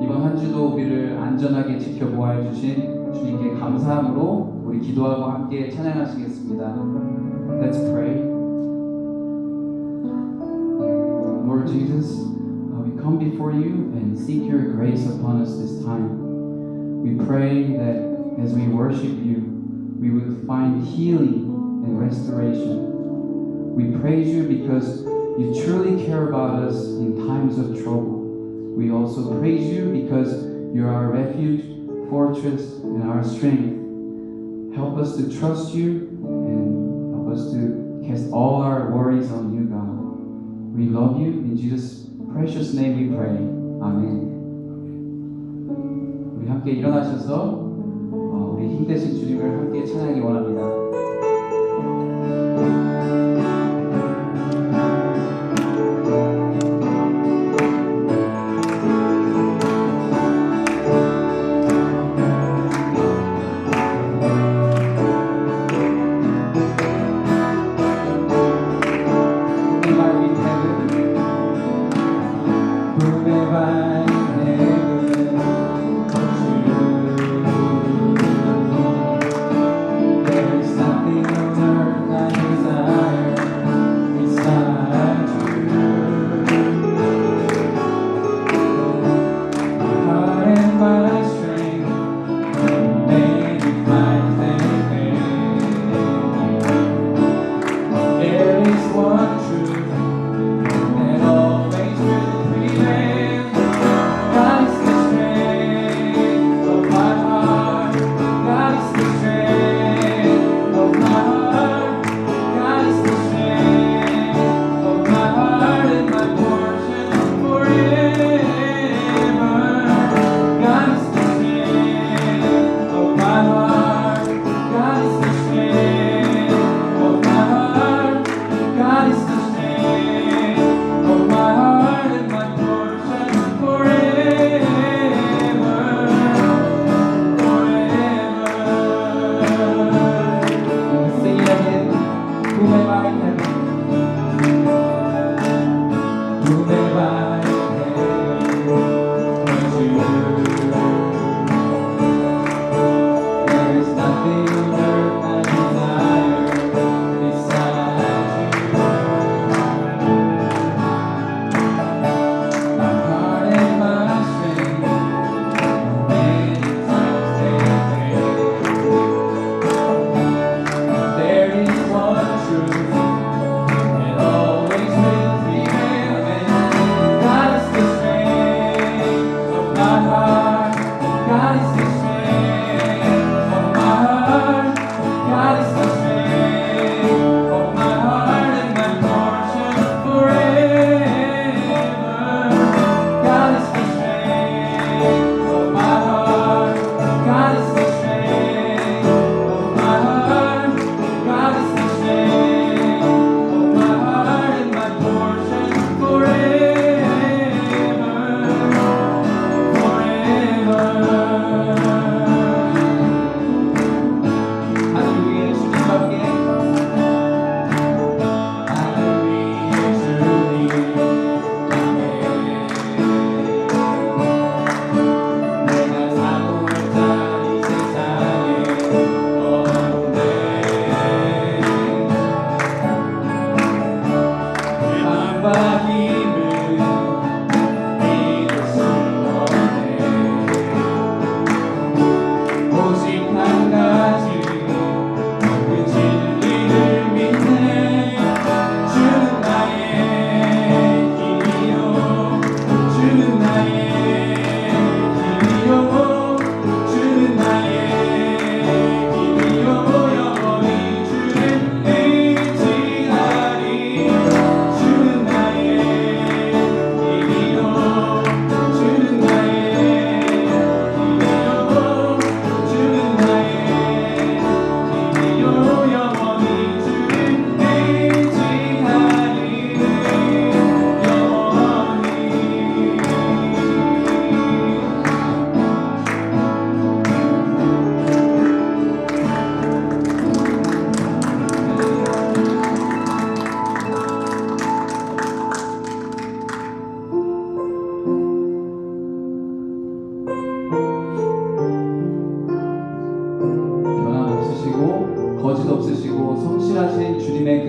이번 한 주도 우리를 안전하게 지켜보아 주신 주님께 감사함으로 우리 기도하고 함께 찬양하시겠습니다. Let's pray. Lord Jesus, we come before you and seek your grace upon us this time. We pray that as we worship you, we will find healing and restoration. We praise you because you truly care about us in times of trouble. We also praise you because you're our refuge, fortress, and our strength. Help us to trust you and help us to cast all our worries on you, God. We love you. In Jesus' precious name we pray. 아멘. 우리 함께 일어나셔서 우리 힘되신 주님을 함께 찬양하기 원합니다. There's nothing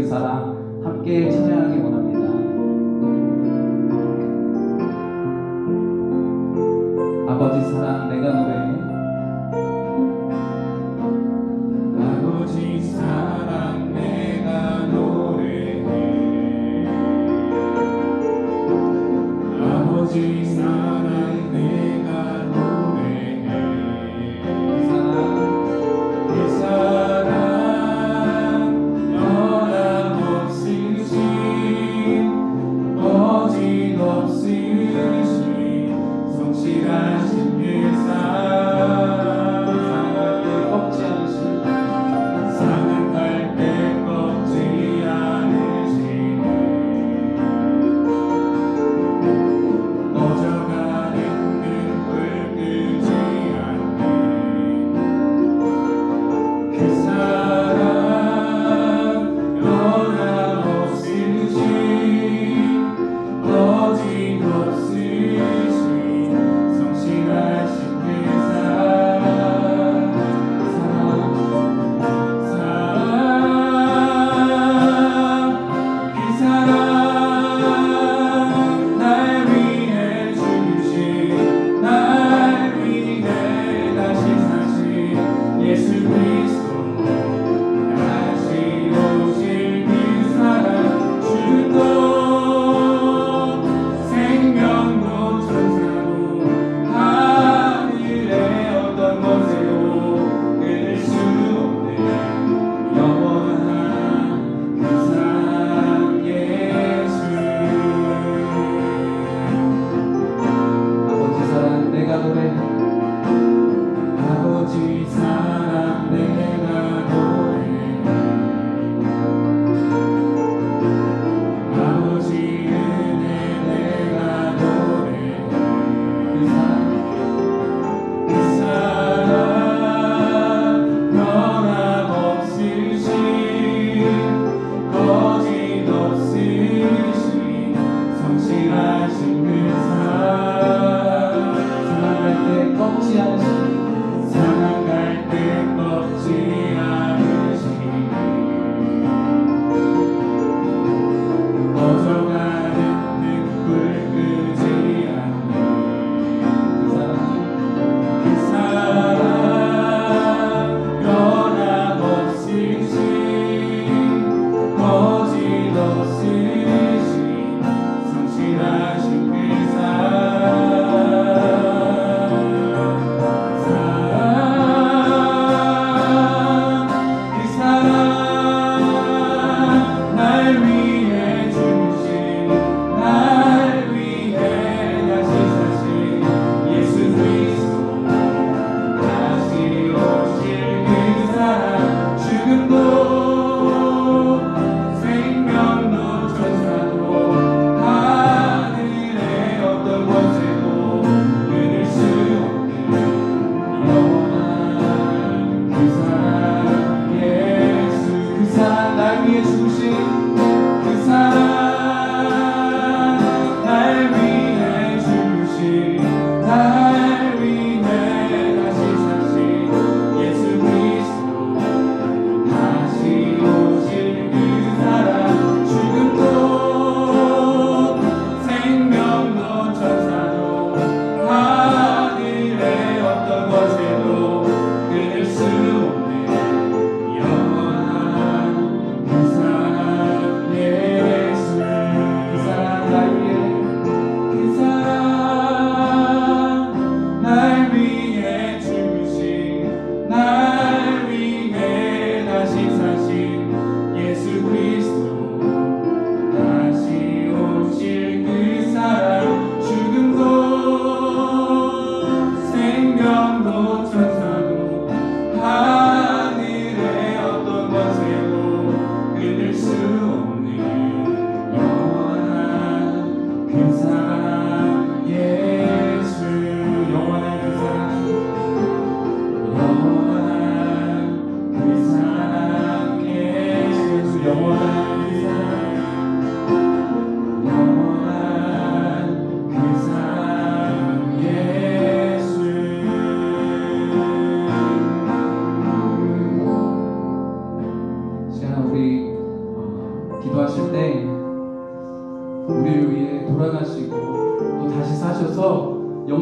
사랑 함께 찬양하기 원합니다. 아버지 사랑 내가 노래해. 아버지 사랑 내가 노래해. 아버지 사랑 내가 노래해. 그 사랑 변함없으신 거짓없으신 성실하신 그 상한 갈 때 꺾지 않으시네. 꺼져가는 등불 끄지 않네. 그 사랑 변함없으신 거짓없으신 성실하신 그 예수 그리스도 다시 오실 그 사랑 주도 생명도 천사도 하늘의 어떤 것에도 끊을 수 없는 영원한 그 사랑 예수. 아버지 사랑 내가 노래해. 아버지 사랑 내가 노래해. 아버지 은혜 내가 노래해. 그 사랑 그 사랑 변함없으신 거짓없으신 성실하신 그 사랑 사랑할 때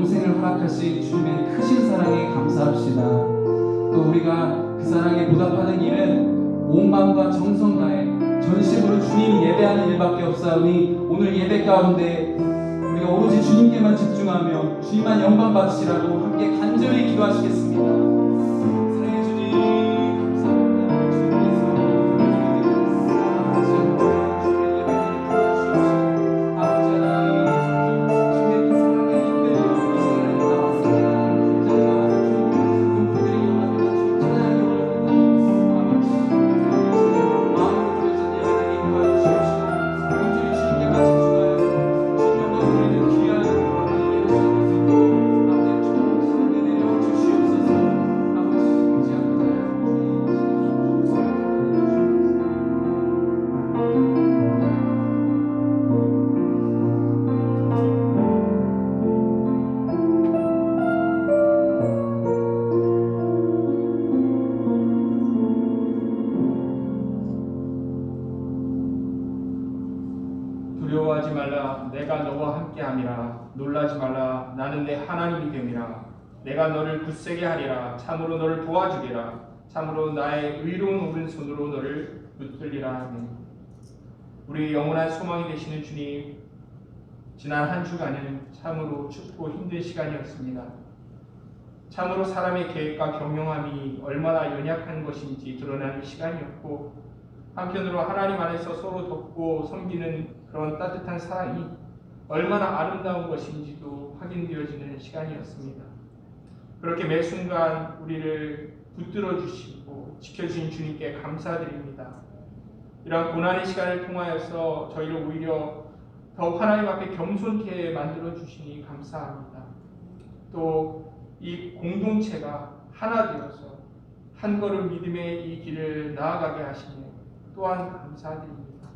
영생을 허락하신 주님의 크신 사랑에 감사합시다. 또 우리가 그 사랑에 보답하는 일은 온 마음과 정성 다해 전심으로 주님 예배하는 일밖에 없사오니 오늘 예배 가운데 우리가 오로지 주님께만 집중하며 주님만 영광 받으시라고 함께 간절히 기도하시겠습니다. 사랑해 주님 감사합니다. 주님께서 주님의 예배를 들어주시옵시고 아버지 하나님 주님의 그 사랑에 이끌려 이 시간에 나왔습니다. 저희 나와서 주님 높이드리기 원합니다. 주님 찬양하기 원합니다. 아버지 마음으로 드려진 예배를 인도하여 주시옵시고 온전히 주님께만 집중하여 주님 영광 드리는 귀한 예배 드릴 수 있도록 아버지 축복하시는 은혜 내려 주시옵소서. 아버지 지합니다. 두려워하지 말라 내가 너와 함께함이라 놀라지 말라 나는 내 하나님이 됨이라 내가 너를 굳세게 하리라 참으로 너를 도와주리라 참으로 나의 의로운 오른손으로 너를 붙들리라. 아멘. 우리 영원한 소망이 되시는 주님, 지난 한 주간은 참으로 춥고 힘든 시간이었습니다. 참으로 사람의 계획과 경영함이 얼마나 연약한 것인지 드러나는 시간이었고, 한편으로 하나님 안에서 서로 돕고 섬기는 그런 따뜻한 사랑이 얼마나 아름다운 것인지도 확인되어지는 시간이었습니다. 그렇게 매 순간 우리를 붙들어 주시고 지켜주신 주님께 감사드립니다. 이러한 고난의 시간을 통하여서 저희를 오히려 더욱 하나님 앞에 겸손케 만들어 주시니 감사합니다. 또 이 공동체가 하나 되어서 한 걸음 믿음의 이 길을 나아가게 하시니 또한 감사드립니다.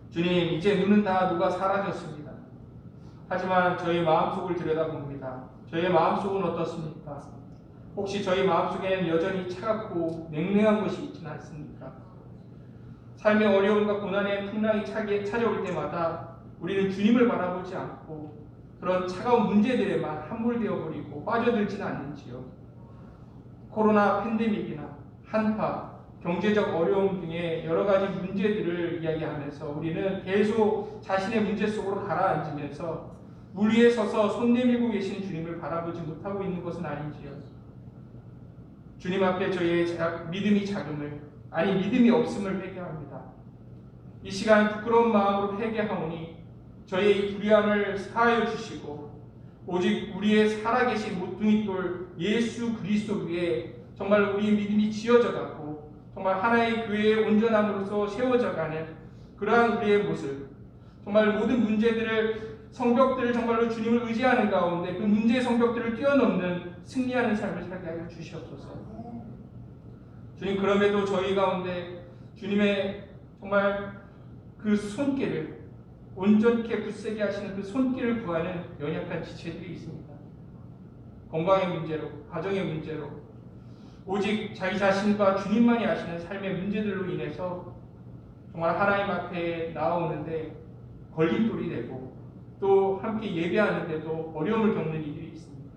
주님, 이제 눈은 다 녹아 사라졌습니다. 하지만 저희 마음속을 들여다봅니다. 저희의 마음속은 어떻습니까? 혹시 저희 마음속에는 여전히 차갑고 냉랭한 것이 있지는 않습니까? 삶의 어려움과 고난의 풍랑이 찾아올 때마다 우리는 주님을 바라보지 않고 그런 차가운 문제들에만 함몰되어 버리고 빠져들지는 않는지요. 코로나 팬데믹이나 한파, 경제적 어려움 등의 여러 가지 문제들을 이야기하면서 우리는 계속 자신의 문제 속으로 가라앉으면서 물 위에 서서 손 내밀고 계신 주님을 바라보지 못하고 있는 것은 아닌지요. 주님 앞에 저희의 믿음이 작음을, 아니 믿음이 없음을 회개합니다. 이 시간 부끄러운 마음으로 회개하오니 저희의 이 불의함을 사하여 주시고 오직 우리의 살아계신 모퉁이돌 예수 그리스도 위에 정말 우리의 믿음이 지어져 가고 정말 하나의 교회의 온전함으로서 세워져가는 그러한 우리의 모습, 정말 모든 문제들을 성벽들을 정말로 주님을 의지하는 가운데 그 문제의 성벽들을 뛰어넘는 승리하는 삶을 살게 하여 주시옵소서. 주님, 그럼에도 저희 가운데 주님의 정말 그 손길을 온전케 굳세게 하시는 그 손길을 구하는 연약한 지체들이 있습니다. 건강의 문제로, 가정의 문제로, 오직 자기 자신과 주님만이 아시는 삶의 문제들로 인해서 정말 하나님 앞에 나오는데 걸림돌이 되고 또 함께 예배하는데도 어려움을 겪는 이들이 있습니다.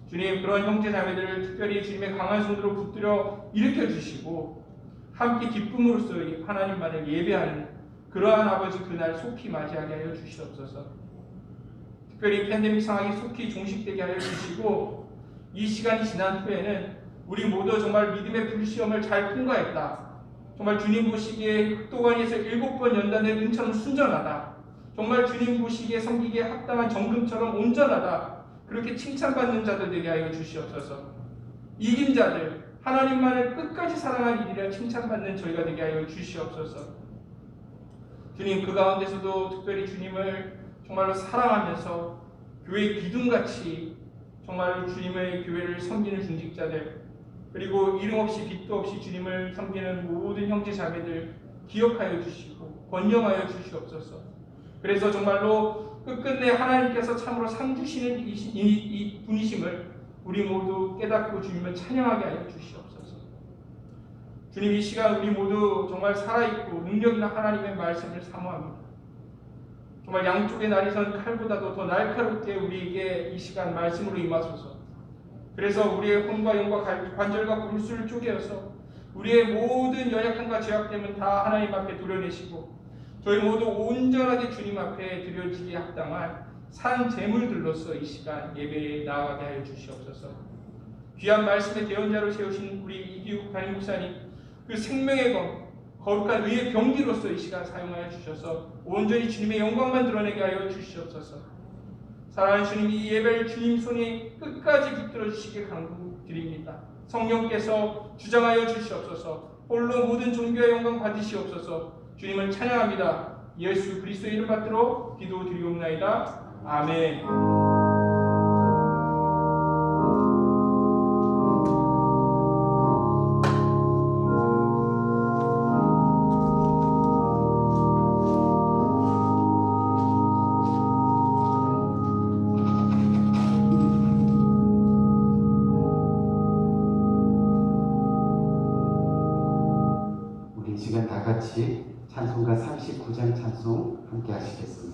주님, 그런 형제 자매들을 특별히 주님의 강한 손으로 붙들어 일으켜 주시고 함께 기쁨으로써 하나님만을 예배하는 그러한 아버지 그날 속히 맞이하게 하여 주시옵소서. 특별히 팬데믹 상황이 속히 종식되게 하여 주시고 이 시간이 지난 후에는 우리 모두 정말 믿음의 불시험을 잘 통과했다. 정말 주님 보시기에 흑도관에서 7번 연단된 은처럼 순전하다. 정말 주님 보시기에 섬기기에 합당한 정금처럼 온전하다. 그렇게 칭찬받는 자들 되게 하여 주시옵소서. 이긴 자들, 하나님만을 끝까지 사랑한 일이라 칭찬받는 저희가 되게 하여 주시옵소서. 주님, 그 가운데서도 특별히 주님을 정말로 사랑하면서 교회 기둥같이 정말로 주님의 교회를 섬기는 중직자들, 그리고 이름 없이 빚도 없이 주님을 섬기는 모든 형제 자매들 기억하여 주시고 권념하여 주시옵소서. 그래서 정말로 끝끝내 하나님께서 참으로 상 주시는 이 분이심을 우리 모두 깨닫고 주님을 찬양하게 하여 주시옵소서. 주님, 이 시간 우리 모두 정말 살아있고 능력 있는 하나님의 말씀을 사모합니다. 정말 양쪽에 날이선 칼보다도 더 날카롭게 우리에게 이 시간 말씀으로 임하소서. 그래서 우리의 혼과 영과 관절과 골수를 쪼개어서 우리의 모든 연약함과 죄악됨은 다 하나님 앞에 도려내시고 저희 모두 온전하게 주님 앞에 드려지기 합당한 산 제물들로서 이 시간 예배에 나아가게 하여 주시옵소서. 귀한 말씀의 대언자로 세우신 우리 이기욱 담임 목사님, 그 생명의 검, 거룩한 의의 병기로서 이 시간 사용하여 주셔서 온전히 주님의 영광만 드러내게 하여 주시옵소서. 사랑하는 주님, 이 예배를 주님 손에 끝까지 붙들어 주시길 간구드립니다. 성령께서 주장하여 주시옵소서. 홀로 모든 존귀와 영광 받으시옵소서. 주님을 찬양합니다. 예수 그리스도의 이름 받들어 기도드리옵나이다. 아멘. 우리 이 시간 다 같이 찬송가 39장 찬송 함께 하시겠습니다.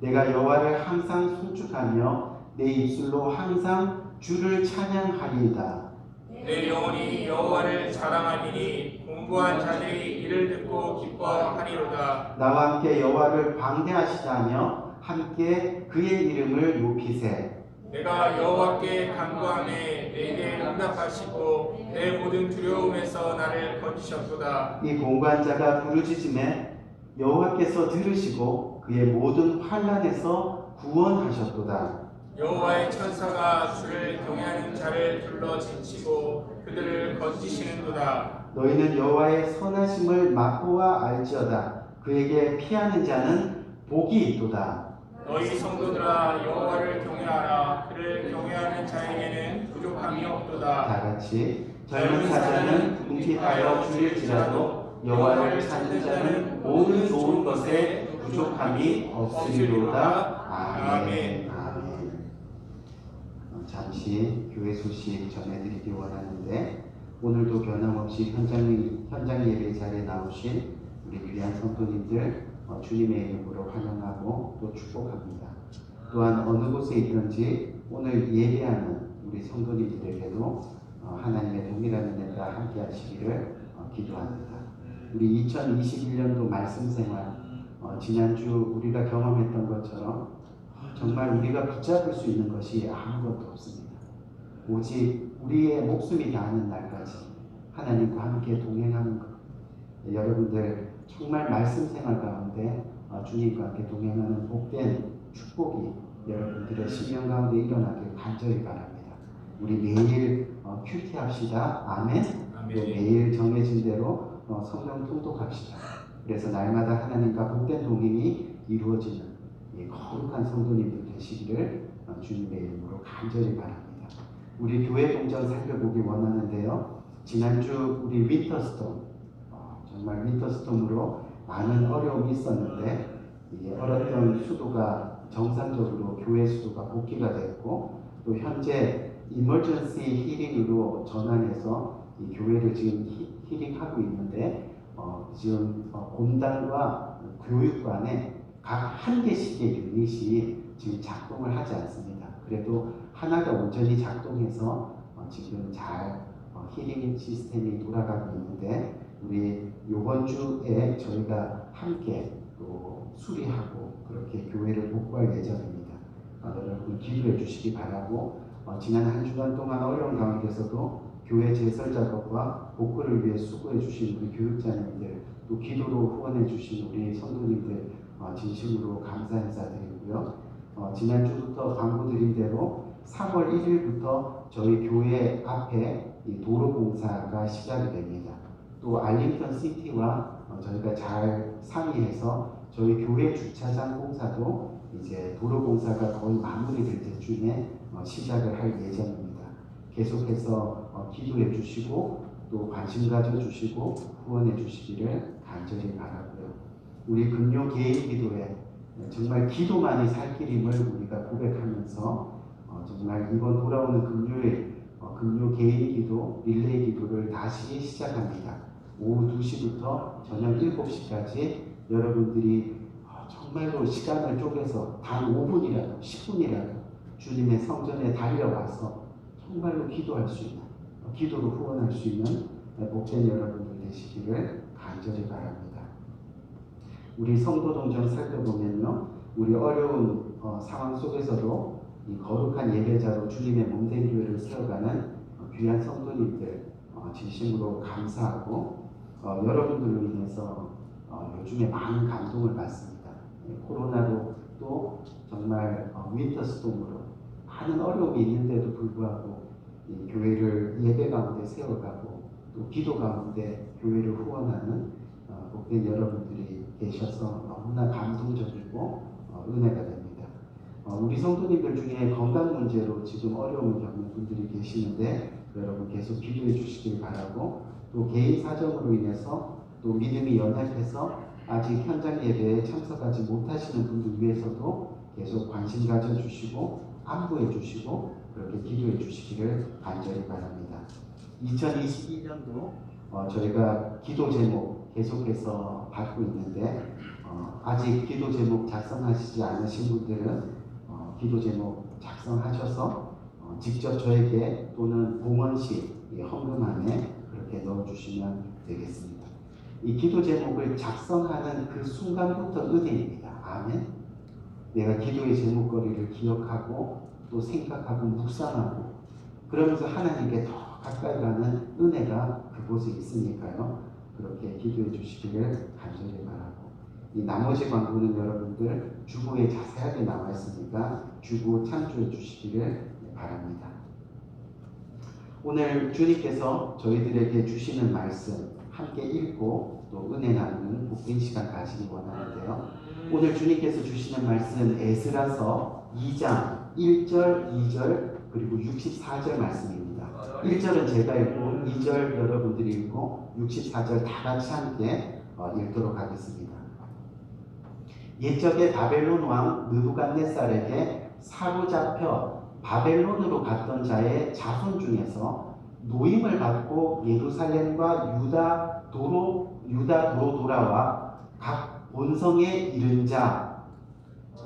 내가 여호와를 항상 송축하며 내 입술로 항상 주를 찬양하리이다. 내 영혼이 여호와를 자랑하리니 공부한 자들이 이를 듣고 기뻐하리로다. 나와 함께 여호와를 광대하시다며 함께 그의 이름을 높이세. 내가 여호와께 간구하매 내게 응답하시고 내 모든 두려움에서 나를 건지셨도다. 이 공고한 자가 부르짖음에 여호와께서 들으시고 그의 모든 환난에서 구원하셨도다. 여호와의 천사가 주를 경외하는 자를 둘러 지치고 그들을 건지시는도다. 너희는 여호와의 선하심을 맛보아 알지어다. 그에게 피하는 자는 복이 있도다. 너희 성도들아 여호와를 경외하라. 그를 경외하는 자에게는 부족함이 없도다. 다 같이 젊은 사자는 궁핍하여 줄일지라도 여호와를 찾는 자는 모든 좋은 것에 부족함이 없으리로다. 아멘. 아멘. 잠시 교회 소식 전해드리기 원하는데 오늘도 변함없이 현장 예배 자리에 나오신 우리 귀한 성도님들 주님의 이름으로 환영하고 또 축복합니다. 또한 어느 곳에 있든지 오늘 예배하는 우리 성도님들에게도 하나님의 동일한 은혜가 함께 하시기를 기도합니다. 우리 2021년도 말씀 생활 지난주 우리가 경험했던 것처럼 정말 우리가 붙잡을 수 있는 것이 아무것도 없습니다. 오직 우리의 목숨이 닿는 날까지 하나님과 함께 동행하는 것. 여러분들 정말 말씀 생활 가운데 주님과 함께 동행하는 복된 축복이 여러분들의 심령 가운데 일어나길 간절히 바랍니다. 우리 매일 큐티합시다. 아멘. 아멘. 매일 정해진 대로 성경 통독합시다. 그래서 날마다 하나님과 복된 동행이 이루어지는 거룩한 성도님들 되시기를 주님의 이름으로 간절히 바랍니다. 우리 교회 동정 살펴보기 원하는데요. 지난주 우리 윈터스톰, 정말 윈터스톰으로 많은 어려움이 있었는데 얼었던 수도가 정상적으로 교회 수도가 복귀가 됐고, 또 현재 이머전시 힐링으로 전환해서 이 교회를 지금 힐링하고 있는데 지금 본당과 교육관에 각 한 개씩의 유닛이 지금 작동을 하지 않습니다. 그래도 하나가 온전히 작동해서 지금 잘 힐링 시스템이 돌아가고 있는데, 우리 이번 주에 저희가 함께 또 수리하고 그렇게 교회를 복구할 예정입니다. 여러분 기도해 주시기 바라고, 지난 한 주간 동안 어려운 가운데서도 교회 제설 작업과 복구를 위해 수고해 주신 우리 교육자님들, 또 기도로 후원해 주신 우리 성도님들 진심으로 감사 인사드리고요. 지난주부터 광고 드린 대로 3월 1일부터 저희 교회 앞에 이 도로 공사가 시작이 됩니다. 또 알링턴 시티와 저희가 잘 상의해서 저희 교회 주차장 공사도 이제 도로 공사가 거의 마무리될 때쯤에 시작을 할 예정입니다. 계속해서 기도해 주시고 또 관심 가져 주시고 후원해 주시기를 간절히 바라고요. 우리 금요 개인 기도에 정말 기도만이 살 길임을 우리가 고백하면서 정말 이번 돌아오는 금요일 금요 개인 기도 릴레이 기도를 다시 시작합니다. 오후 2시부터 저녁 7시까지 여러분들이 정말로 시간을 쪼개서 단 5분이라도 10분이라도 주님의 성전에 달려와서 정말로 기도할 수 있는, 기도로 후원할 수 있는 복된 여러분들 되시기를 간절히 바랍니다. 우리 성도 동정 살펴보면요, 우리 어려운 상황 속에서도 이 거룩한 예배자로 주님의 몸된 교회를 세워가는 귀한 성도님들 진심으로 감사하고, 여러분들로 인해서 요즘에 많은 감동을 받습니다. 코로나로 또 정말 윈터스톰으로 많은 어려움이 있는데도 불구하고 이 교회를 예배 가운데 세워가고 또 기도 가운데 교회를 후원하는 복된 여러분들이 계셔서 너무나 감동적이고 은혜가 됩니다. 우리 성도님들 중에 건강 문제로 지금 어려움을 겪는 분들이 계시는데 여러분 계속 기도해 주시길 바라고, 또 개인 사정으로 인해서 또 믿음이 연약해서 아직 현장 예배에 참석하지 못하시는 분들 위해서도 계속 관심 가져주시고 안부해 주시고 그렇게 기도해 주시기를 간절히 바랍니다. 2022년도 저희가 기도 제목 계속해서 받고 있는데 아직 기도 제목 작성하시지 않으신 분들은 기도 제목 작성하셔서 직접 저에게 또는 봉헌시 헌금함에 그렇게 넣어주시면 되겠습니다. 이 기도 제목을 작성하는 그 순간부터 은혜입니다. 아멘. 내가 기도의 제목거리를 기억하고 또 생각하고 묵상하고 그러면서 하나님께 더 가까이 가는 은혜가 그곳에 있으니까요. 그렇게 기도해 주시기를 간절히 바라고, 이 나머지 광고는 여러분들 주보에 자세하게 나와 있으니까 주보 참조해 주시기를 바랍니다. 오늘 주님께서 저희들에게 주시는 말씀 함께 읽고 또 은혜 나누는 복된 시간 가지기 원하는데요. 오늘 주님께서 주시는 말씀은 에스라서 2장 1절, 2절 그리고 64절 말씀입니다. 1절은 제가 읽고 2절 여러분들이 읽고 64절 다 같이 함께 읽도록 하겠습니다. 옛적에 바벨론 왕 느부갓네살에게 사로잡혀 바벨론으로 갔던 자의 자손 중에서 노임을 받고 예루살렘과 유다 도로 돌아와 각 본성에 이른 자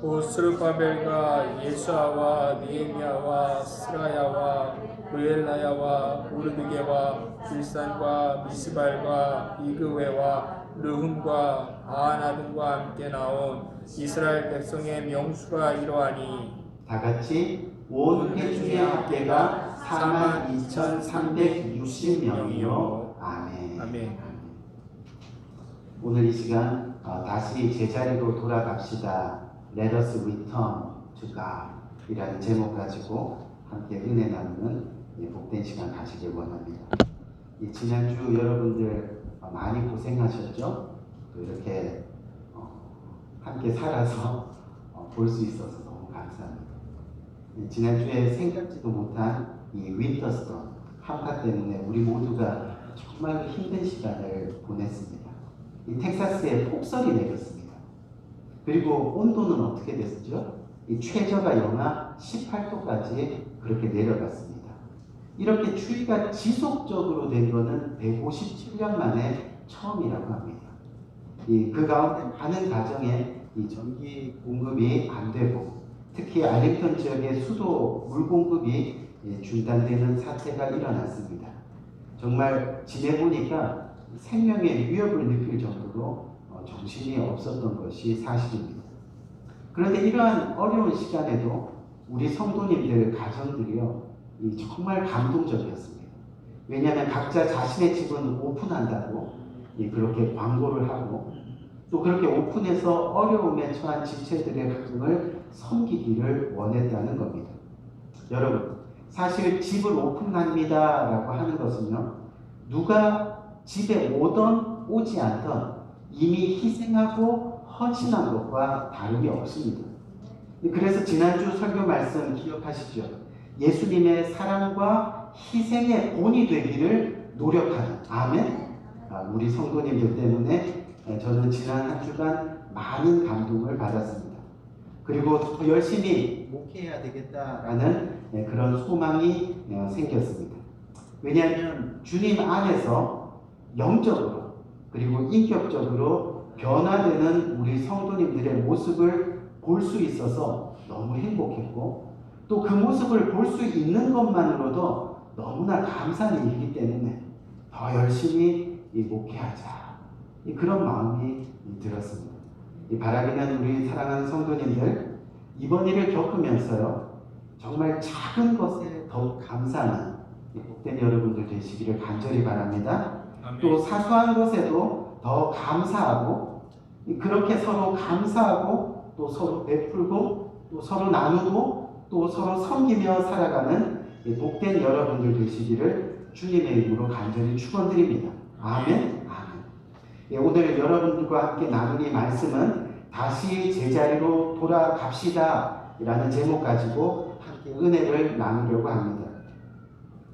곧 스룹바벨과 예수아와 느헤미야와 스라야와 의엘나야와 오르드게와 빌산과 미스발과 이그웨와 르훔과 아하나 등과 함께 나온 이스라엘 백성의 명수가 이러하니 다 같이 온 회중의 합계가 42,360명이요. 아멘. 아멘. 오늘 이 시간 다시 제자리로 돌아갑시다. Let us return to God 이라는 제목 가지고 함께 은혜 나누는 복된 시간 가지길 원합니다. 지난주 여러분들 많이 고생하셨죠? 또 이렇게 함께 살아서 볼 수 있어서 너무 감사합니다. 지난주에 생각지도 못한 이 윈터스톰 한파 때문에 우리 모두가 정말 힘든 시간을 보냈습니다. 이 텍사스에 폭설이 내렸습니다. 그리고 온도는 어떻게 됐죠? 이 최저가 영하 18도까지 그렇게 내려갔습니다. 이렇게 추위가 지속적으로 된 것은 157년 만에 처음이라고 합니다. 그 가운데 많은 가정에 이 전기 공급이 안 되고 특히 알링턴 지역의 수도 물 공급이 중단되는 사태가 일어났습니다. 정말 지내보니까 생명의 위협을 느낄 정도로 정신이 없었던 것이 사실입니다. 그런데 이러한 어려운 시간에도 우리 성도님들 가정들이요 정말 감동적이었습니다. 왜냐하면 각자 자신의 집은 오픈한다고 그렇게 광고를 하고 또 그렇게 오픈해서 어려움에 처한 지체들의 가정을 섬기기를 원했다는 겁니다. 여러분, 사실 집을 오픈합니다 라고 하는 것은요 누가 집에 오던 오지 않던 이미 희생하고 헌신한 것과 다름이 없습니다. 그래서 지난주 설교 말씀 기억하시죠? 예수님의 사랑과 희생의 본이 되기를 노력하는 아멘. 우리 성도님들 때문에 저는 지난 한 주간 많은 감동을 받았습니다. 그리고 더 열심히 목회해야 되겠다라는 그런 소망이 생겼습니다. 왜냐하면 주님 안에서 영적으로 그리고 인격적으로 변화되는 우리 성도님들의 모습을 볼 수 있어서 너무 행복했고 또 그 모습을 볼 수 있는 것만으로도 너무나 감사한 일이기 때문에 더 열심히 목회하자 그런 마음이 들었습니다. 바라기는 우리 사랑하는 성도님들 이번 일을 겪으면서요 정말 작은 것에 더욱 감사하는 복된 여러분들 되시기를 간절히 바랍니다. 아멘. 또 사소한 것에도 더 감사하고 그렇게 서로 감사하고 또 서로 베풀고 또 서로 나누고 또 서로 섬기며 살아가는 복된 여러분들 되시기를 주님의 이름으로 간절히 축원드립니다. 아멘. 오늘 여러분들과 함께 나눌 이 말씀은 다시 제자리로 돌아갑시다 라는 제목 가지고 함께 은혜를 나누려고 합니다.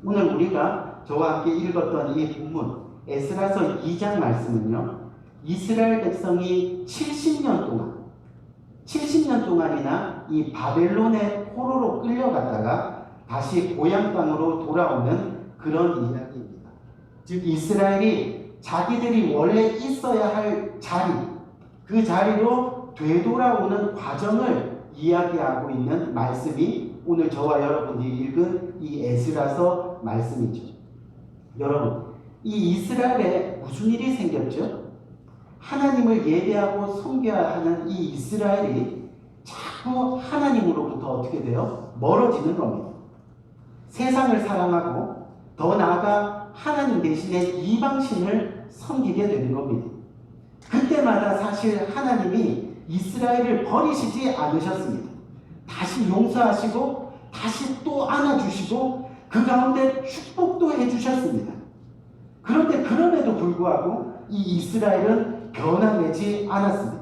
오늘 우리가 저와 함께 읽었던 이 본문 에스라서 2장 말씀은요 이스라엘 백성이 70년 동안이나 이 바벨론의 포로로 끌려갔다가 다시 고향 땅으로 돌아오는 그런 이야기입니다. 즉 이스라엘이 자기들이 원래 있어야 할 자리, 그 자리로 되돌아오는 과정을 이야기하고 있는 말씀이 오늘 저와 여러분이 읽은 이 에스라서 말씀이죠. 여러분, 이 이스라엘에 무슨 일이 생겼죠? 하나님을 예배하고 섬겨야 하는 이 이스라엘이 자꾸 하나님으로부터 어떻게 돼요? 멀어지는 겁니다. 세상을 사랑하고 더 나아가 하나님 대신에 이방신을 섬기게 되는 겁니다. 그때마다 사실 하나님이 이스라엘을 버리시지 않으셨습니다. 다시 용서하시고 다시 또 안아주시고 그 가운데 축복도 해주셨습니다. 그런데 그럼에도 불구하고 이 이스라엘은 변화되지 않았습니다.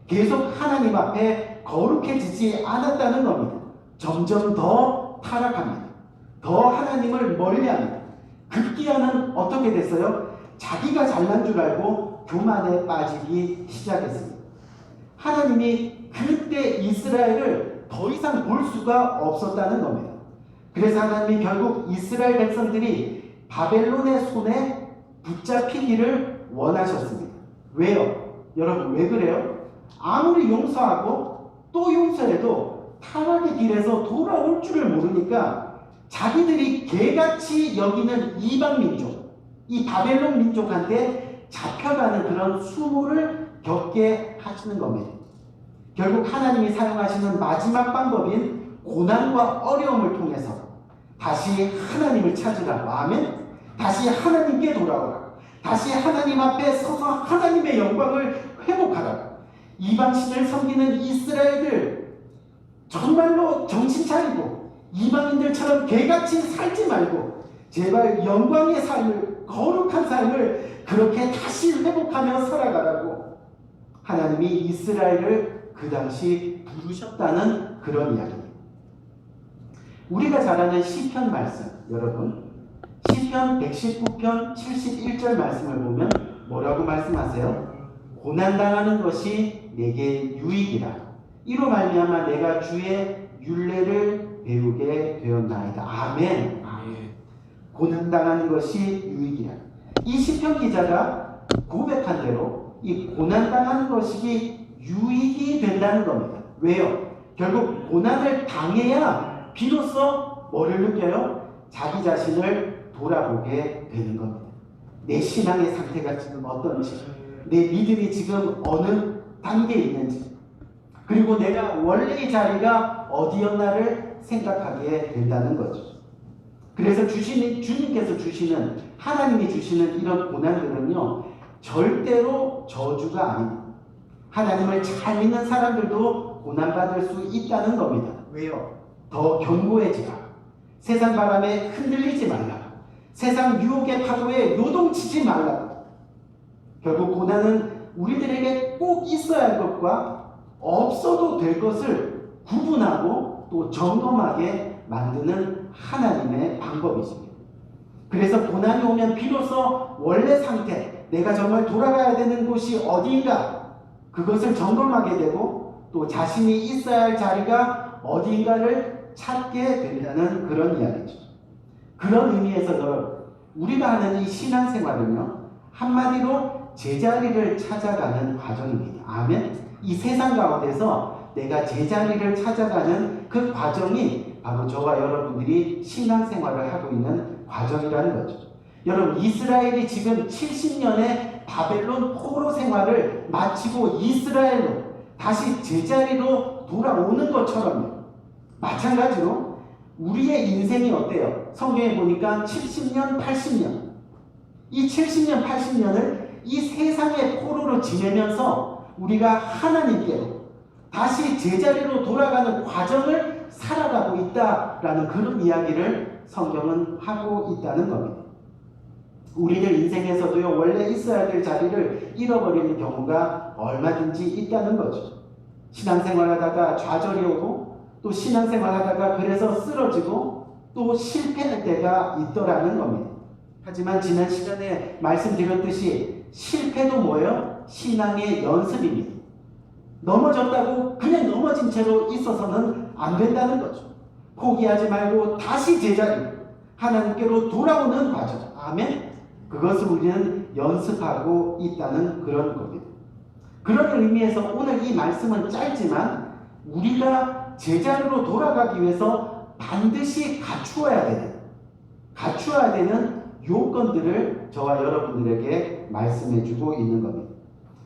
계속 하나님 앞에 거룩해지지 않았다는 겁니다. 점점 더 타락합니다. 더 하나님을 멀리합니다. 급기야는 어떻게 됐어요? 자기가 잘난 줄 알고 교만에 빠지기 시작했습니다. 하나님이 그때 이스라엘을 더 이상 볼 수가 없었다는 겁니다. 그래서 하나님이 결국 이스라엘 백성들이 바벨론의 손에 붙잡히기를 원하셨습니다. 왜요? 여러분 왜 그래요? 아무리 용서하고 또 용서해도 타락의 길에서 돌아올 줄을 모르니까 자기들이 개같이 여기는 이방 민족, 이 바벨론 민족한테 잡혀가는 그런 수모를 겪게 하시는 겁니다. 결국 하나님이 사용하시는 마지막 방법인 고난과 어려움을 통해서 다시 하나님을 찾으라고, 아멘? 다시 하나님께 돌아오라고, 다시 하나님 앞에 서서 하나님의 영광을 회복하라고, 이방신을 섬기는 이스라엘들 정말로 정신 차리고 이방인들처럼 개같이 살지 말고 제발 영광의 삶을, 거룩한 삶을 그렇게 다시 회복하며 살아가라고 하나님이 이스라엘을 그 당시 부르셨다는 그런 이야기입니다. 우리가 잘 아는 시편 말씀, 여러분 시편 119편 71절 말씀을 보면 뭐라고 말씀하세요? 고난당하는 것이 내게 유익이라. 이로 말미암아 내가 주의 율례를 배우게 되었나이다. 아멘. 고난당하는 것이 유익이라. 이 시편 기자가 고백한 대로 이 고난당하는 것이 유익이 된다는 겁니다. 왜요? 결국 고난을 당해야 비로소 뭐를 느껴요? 자기 자신을 돌아보게 되는 겁니다. 내 신앙의 상태가 지금 어떤지, 내 믿음이 지금 어느 단계에 있는지, 그리고 내가 원래의 자리가 어디였나를 생각하게 된다는 거죠. 그래서 주님께서 주시는, 하나님이 주시는 이런 고난들은요, 절대로 저주가 아닙니다. 하나님을 잘 믿는 사람들도 고난받을 수 있다는 겁니다. 왜요? 더 견고해지라. 세상 바람에 흔들리지 말라. 세상 유혹의 파도에 요동치지 말라. 결국 고난은 우리들에게 꼭 있어야 할 것과 없어도 될 것을 구분하고 또 점검하게 만드는 하나님의 방법이십니다. 그래서 고난이 오면 비로소 원래 상태, 내가 정말 돌아가야 되는 곳이 어디인가, 그것을 점검하게 되고 또 자신이 있어야 할 자리가 어디인가를 찾게 된다는 그런 이야기죠. 그런 의미에서 우리가 하는 이 신앙생활은요, 한마디로 제자리를 찾아가는 과정입니다. 아멘. 이 세상 가운데서 내가 제자리를 찾아가는 그 과정이 바로 저와 여러분들이 신앙생활을 하고 있는 과정이라는 거죠. 여러분, 이스라엘이 지금 70년의 바벨론 포로 생활을 마치고 이스라엘로 다시 제자리로 돌아오는 것처럼요, 마찬가지로 우리의 인생이 어때요? 성경에 보니까 70년, 80년, 이 70년, 80년을 이 세상의 포로로 지내면서 우리가 하나님께로 다시 제자리로 돌아가는 과정을 살아가고 있다라는 그런 이야기를 성경은 하고 있다는 겁니다. 우리들 인생에서도요, 원래 있어야 될 자리를 잃어버리는 경우가 얼마든지 있다는 거죠. 신앙생활 하다가 좌절이 오고 또 신앙생활 하다가 그래서 쓰러지고 또 실패할 때가 있더라는 겁니다. 하지만 지난 시간에 말씀드렸듯이 실패도 뭐예요? 신앙의 연습입니다. 넘어졌다고 그냥 넘어진 채로 있어서는 안 된다는 거죠. 포기하지 말고 다시 제자리, 하나님께로 돌아오는 과정. 아멘. 그것을 우리는 연습하고 있다는 그런 겁니다. 그런 의미에서 오늘 이 말씀은 짧지만 우리가 제자리로 돌아가기 위해서 반드시 갖추어야 되는 요건들을 저와 여러분들에게 말씀해주고 있는 겁니다.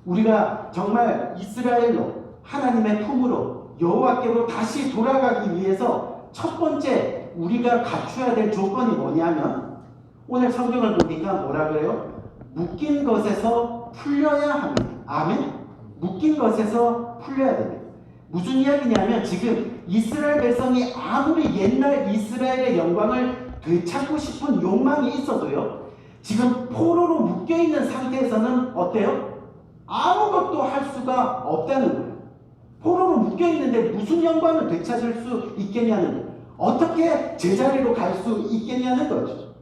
우리가 정말 이스라엘로, 하나님의 품으로, 여호와께로 다시 돌아가기 위해서 첫 번째 우리가 갖춰야 될 조건이 뭐냐면, 오늘 성경을 보니까 뭐라 그래요? 묶인 것에서 풀려야 합니다. 아멘? 묶인 것에서 풀려야 됩니다. 무슨 이야기냐면, 지금 이스라엘 백성이 아무리 옛날 이스라엘의 영광을 되찾고 싶은 욕망이 있어도요, 지금 포로로 묶여있는 상태에서는 어때요? 아무것도 할 수가 없다는 거예요. 포로로 묶여있는데 무슨 영광을 되찾을 수 있겠냐는 거예요. 어떻게 제자리로 갈 수 있겠냐는 거죠.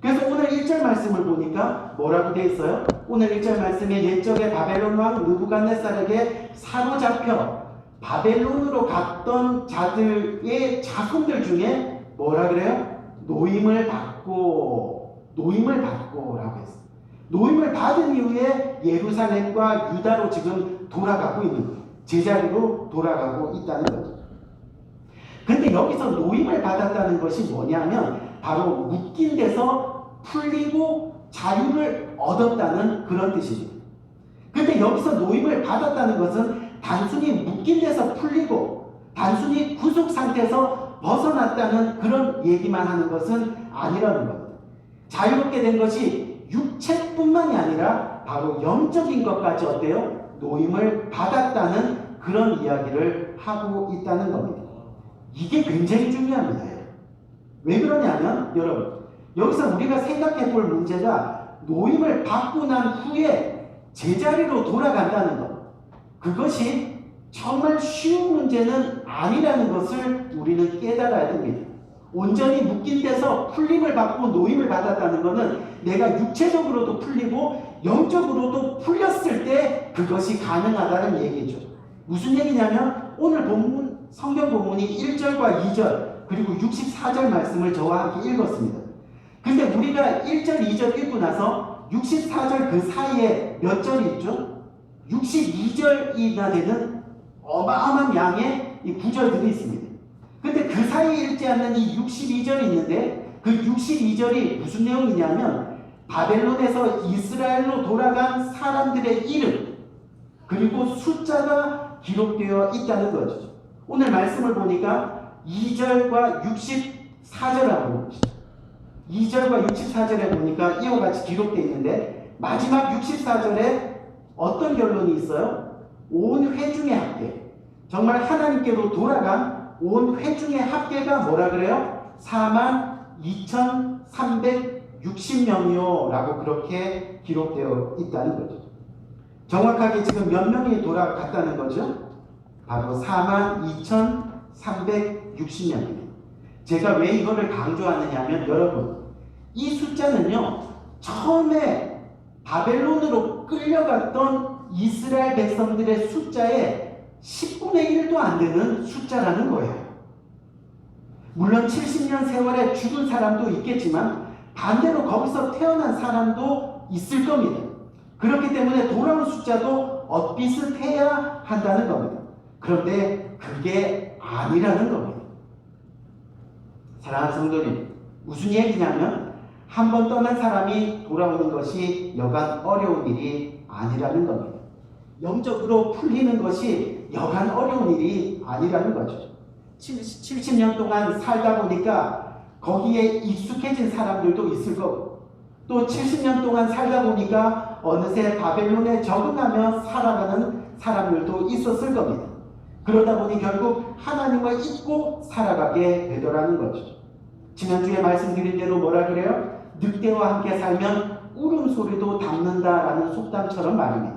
그래서 오늘 1절 말씀을 보니까 뭐라고 되어 있어요? 오늘 1절 말씀에 옛적의 바벨론 왕 느부갓네살에게 사로잡혀 바벨론으로 갔던 자들의 자손들 중에 뭐라 그래요? 노임을 받고라고 했어요. 노임을 받은 이후에 예루살렘과 유다로 지금 돌아가고 있는 거예요. 제자리로 돌아가고 있다는 거죠. 근데 여기서 노임을 받았다는 것이 뭐냐면 바로 묶인 데서 풀리고 자유를 얻었다는 그런 뜻입니다. 근데 여기서 노임을 받았다는 것은 단순히 묶인 데서 풀리고 단순히 구속 상태에서 벗어났다는 그런 얘기만 하는 것은 아니라는 겁니다. 자유롭게 된 것이 육체뿐만이 아니라 바로 영적인 것까지 어때요? 노임을 받았다는 그런 이야기를 하고 있다는 겁니다. 이게 굉장히 중요합니다. 왜 그러냐면 여러분, 여기서 우리가 생각해 볼 문제가 노임을 받고 난 후에 제자리로 돌아간다는 것. 그것이 정말 쉬운 문제는 아니라는 것을 우리는 깨달아야 됩니다. 온전히 묶인 데서 풀림을 받고 노임을 받았다는 것은 내가 육체적으로도 풀리고 영적으로도 풀렸을 때 그것이 가능하다는 얘기죠. 무슨 얘기냐면 오늘 본문, 성경 본문이 1절과 2절 그리고 64절 말씀을 저와 함께 읽었습니다. 근데 우리가 1절, 2절 읽고 나서 64절 그 사이에 몇 절이 있죠? 62절이나 되는 어마어마한 양의 이 구절들이 있습니다. 근데 그 사이에 읽지 않는 이 62절이 있는데 그 62절이 무슨 내용이냐면 바벨론에서 이스라엘로 돌아간 사람들의 이름 그리고 숫자가 기록되어 있다는 거죠. 오늘 말씀을 보니까 2절과 64절하고 봅시다. 2절과 64절에 보니까 이와 같이 기록되어 있는데 마지막 64절에 어떤 결론이 있어요? 온 회중의 합계. 정말 하나님께로 돌아간 온 회중의 합계가 뭐라 그래요? 42,360명이요 라고 그렇게 기록되어 있다는 거죠. 정확하게 지금 몇 명이 돌아갔다는 거죠? 바로 42,360명입니다. 제가 왜 이거를 강조하느냐 하면 여러분, 이 숫자는요 처음에 바벨론으로 끌려갔던 이스라엘 백성들의 숫자의 10분의 1도 안 되는 숫자라는 거예요. 물론 70년 세월에 죽은 사람도 있겠지만 반대로 거기서 태어난 사람도 있을 겁니다. 그렇기 때문에 돌아온 숫자도 엇비슷해야 한다는 겁니다. 그런데 그게 아니라는 겁니다. 사랑하는 성도님, 무슨 얘기냐면 한 번 떠난 사람이 돌아오는 것이 여간 어려운 일이 아니라는 겁니다. 영적으로 풀리는 것이 여간 어려운 일이 아니라는 거죠. 70년 동안 살다 보니까 거기에 익숙해진 사람들도 있을 거고 또 70년 동안 살다 보니까 어느새 바벨론에 적응하며 살아가는 사람들도 있었을 겁니다. 그러다 보니 결국 하나님을 잊고 살아가게 되더라는 거죠. 지난주에 말씀드린 대로 뭐라 그래요? 늑대와 함께 살면 울음소리도 닮는다라는 속담처럼 말입니다.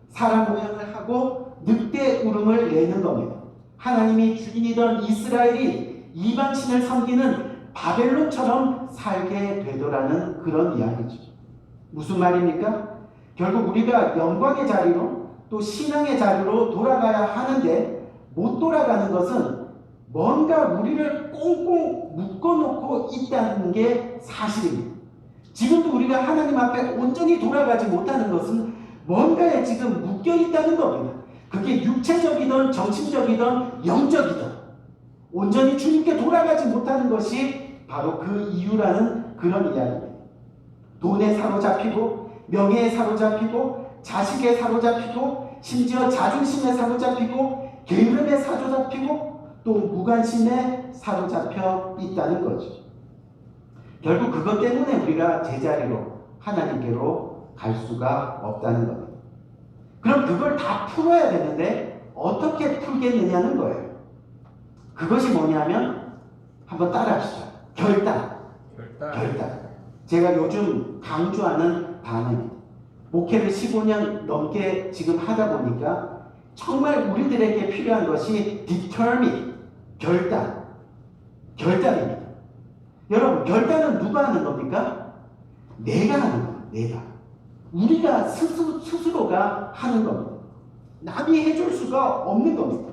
사람 모양을 하고 늑대 울음을 내는 겁니다. 하나님이 주인이던 이스라엘이 이방신을 섬기는 바벨론처럼 살게 되더라는 그런 이야기죠. 무슨 말입니까? 결국 우리가 영광의 자리로 또 신앙의 자리로 돌아가야 하는데 못 돌아가는 것은 뭔가 우리를 꽁꽁 묶어놓고 있다는 게 사실입니다. 지금도 우리가 하나님 앞에 온전히 돌아가지 못하는 것은 뭔가에 지금 묶여있다는 겁니다. 그게 육체적이든 정신적이든 영적이든 온전히 주님께 돌아가지 못하는 것이 바로 그 이유라는 그런 이야기입니다. 돈에 사로잡히고 명예에 사로잡히고 자식에 사로잡히고 심지어 자존심에 사로잡히고 게으름에 사로잡히고 또 무관심에 사로잡혀 있다는 거죠. 결국 그것 때문에 우리가 제자리로 하나님께로 갈 수가 없다는 겁니다. 그럼 그걸 다 풀어야 되는데 어떻게 풀겠느냐는 거예요. 그것이 뭐냐면 한번 따라하시죠. 결단. 제가 요즘 강조하는 단어입니다. 목회를 15년 넘게 지금 하다 보니까 정말 우리들에게 필요한 것이 determine, 결단입니다. 여러분, 결단은 누가 하는 겁니까? 내가 하는 겁니다. 내가. 우리가 스스로가 하는 겁니다. 남이 해줄 수가 없는 겁니다.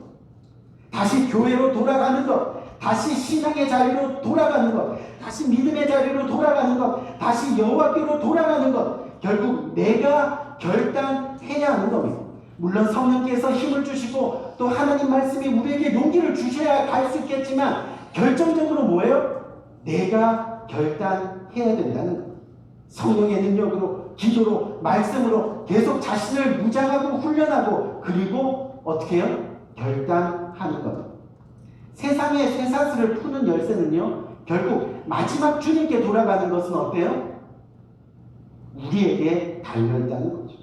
다시 교회로 돌아가는 것, 다시 신앙의 자리로 돌아가는 것, 다시 믿음의 자리로 돌아가는 것, 다시 여호와께로 돌아가는 것, 결국 내가 결단해야 하는 겁니다. 물론 성령께서 힘을 주시고 또 하나님 말씀이 우리에게 용기를 주셔야 갈 수 있겠지만 결정적으로 뭐예요? 내가 결단해야 된다는 것. 성령의 능력으로, 기도로, 말씀으로 계속 자신을 무장하고 훈련하고 그리고 어떻게 해요? 결단하는 겁니다. 세상의 쇠사슬을 푸는 열쇠는요, 결국 마지막 주님께 돌아가는 것은 어때요? 우리에게 달려있다는 거죠.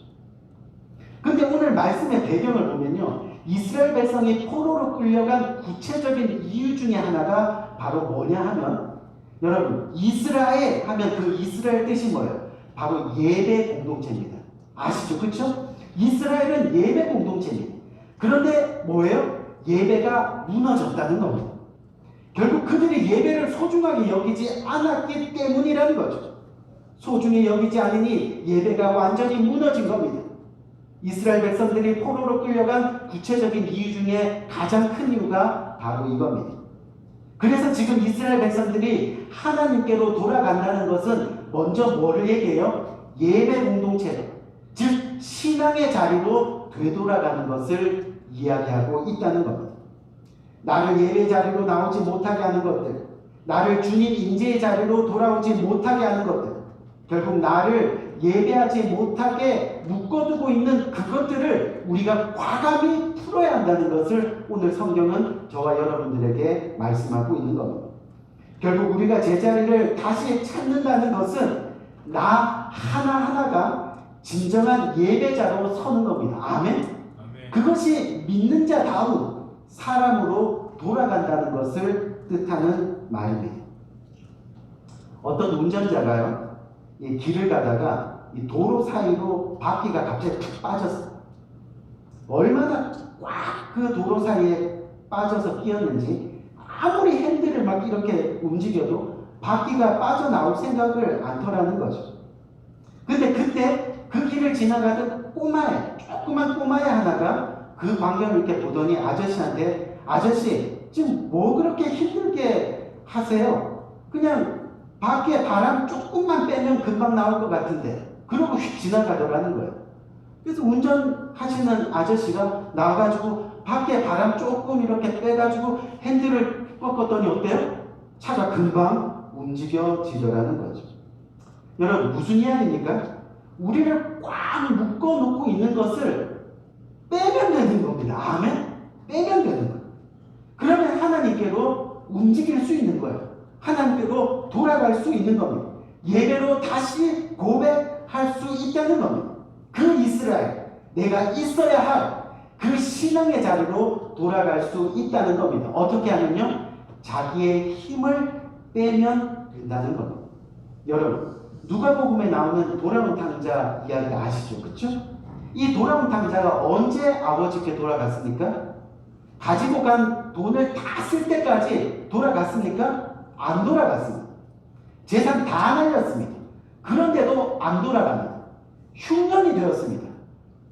근데 오늘 말씀의 배경을 보면요, 이스라엘 백성이 포로로 끌려간 구체적인 이유 중에 하나가 바로 뭐냐 하면 여러분, 이스라엘 하면 그 이스라엘 뜻이 뭐예요? 바로 예배 공동체입니다. 아시죠? 그렇죠? 이스라엘은 예배 공동체입니다. 그런데 뭐예요? 예배가 무너졌다는 겁니다. 결국 그들이 예배를 소중하게 여기지 않았기 때문이라는 거죠. 소중히 여기지 않으니 예배가 완전히 무너진 겁니다. 이스라엘 백성들이 포로로 끌려간 구체적인 이유 중에 가장 큰 이유가 바로 이겁니다. 그래서 지금 이스라엘 백성들이 하나님께로 돌아간다는 것은 먼저 뭐를 얘기해요? 예배 공동체로, 즉 신앙의 자리로 되돌아가는 것을 이야기하고 있다는 겁니다. 나를 예배 자리로 나오지 못하게 하는 것들, 나를 주님 임재의 자리로 돌아오지 못하게 하는 것들, 결국 나를 예배하지 못하게 묶어두고 있는 그것들을 우리가 과감히 풀어야 한다는 것을 오늘 성경은 저와 여러분들에게 말씀하고 있는 겁니다. 결국 우리가 제자리를 다시 찾는다는 것은 나 하나하나가 진정한 예배자로 서는 겁니다. 아멘? 그것이 믿는 자다운 사람으로 돌아간다는 것을 뜻하는 말입니다. 어떤 운전자가요, 이 길을 가다가 이 도로 사이로 바퀴가 갑자기 툭 빠졌어요. 얼마나 꽉 그 도로 사이에 빠져서 끼었는지 아무리 핸들을 막 이렇게 움직여도 바퀴가 빠져나올 생각을 않더라는 거죠. 근데 그때 그 길을 지나가던 조그만 꼬마애 하나가 그 광경을 이렇게 보더니 아저씨한테, 아저씨 지금 뭐 그렇게 힘들게 하세요? 그냥 밖에 바람 조금만 빼면 금방 나올 것 같은데, 그러고 휙 지나가더라는 거예요. 그래서 운전하시는 아저씨가 나와가지고 밖에 바람 조금 이렇게 빼가지고 핸들을 꺾었더니 어때요? 차가 금방 움직여지더라는 거죠. 여러분, 무슨 이야기입니까? 우리를 꽉 묶어놓고 있는 것을 빼면 되는 겁니다. 아멘? 빼면 되는 거예요. 그러면 하나님께로 움직일 수 있는 거예요. 하나님께로 돌아갈 수 있는 겁니다. 예배로 다시 고백할 수 있다는 겁니다. 그 이스라엘, 내가 있어야 할 그 신앙의 자리로 돌아갈 수 있다는 겁니다. 어떻게 하면요? 자기의 힘을 빼면 된다는 겁니다. 여러분, 누가복음에 나오는 돌아온 탕자 이야기 아시죠? 그렇죠? 이 돌아온 탕자가 언제 아버지께 돌아갔습니까? 가지고 간 돈을 다 쓸 때까지 돌아갔습니까? 안 돌아갔습니다. 재산 다 날렸습니다. 그런데도 안 돌아갑니다. 흉년이 되었습니다.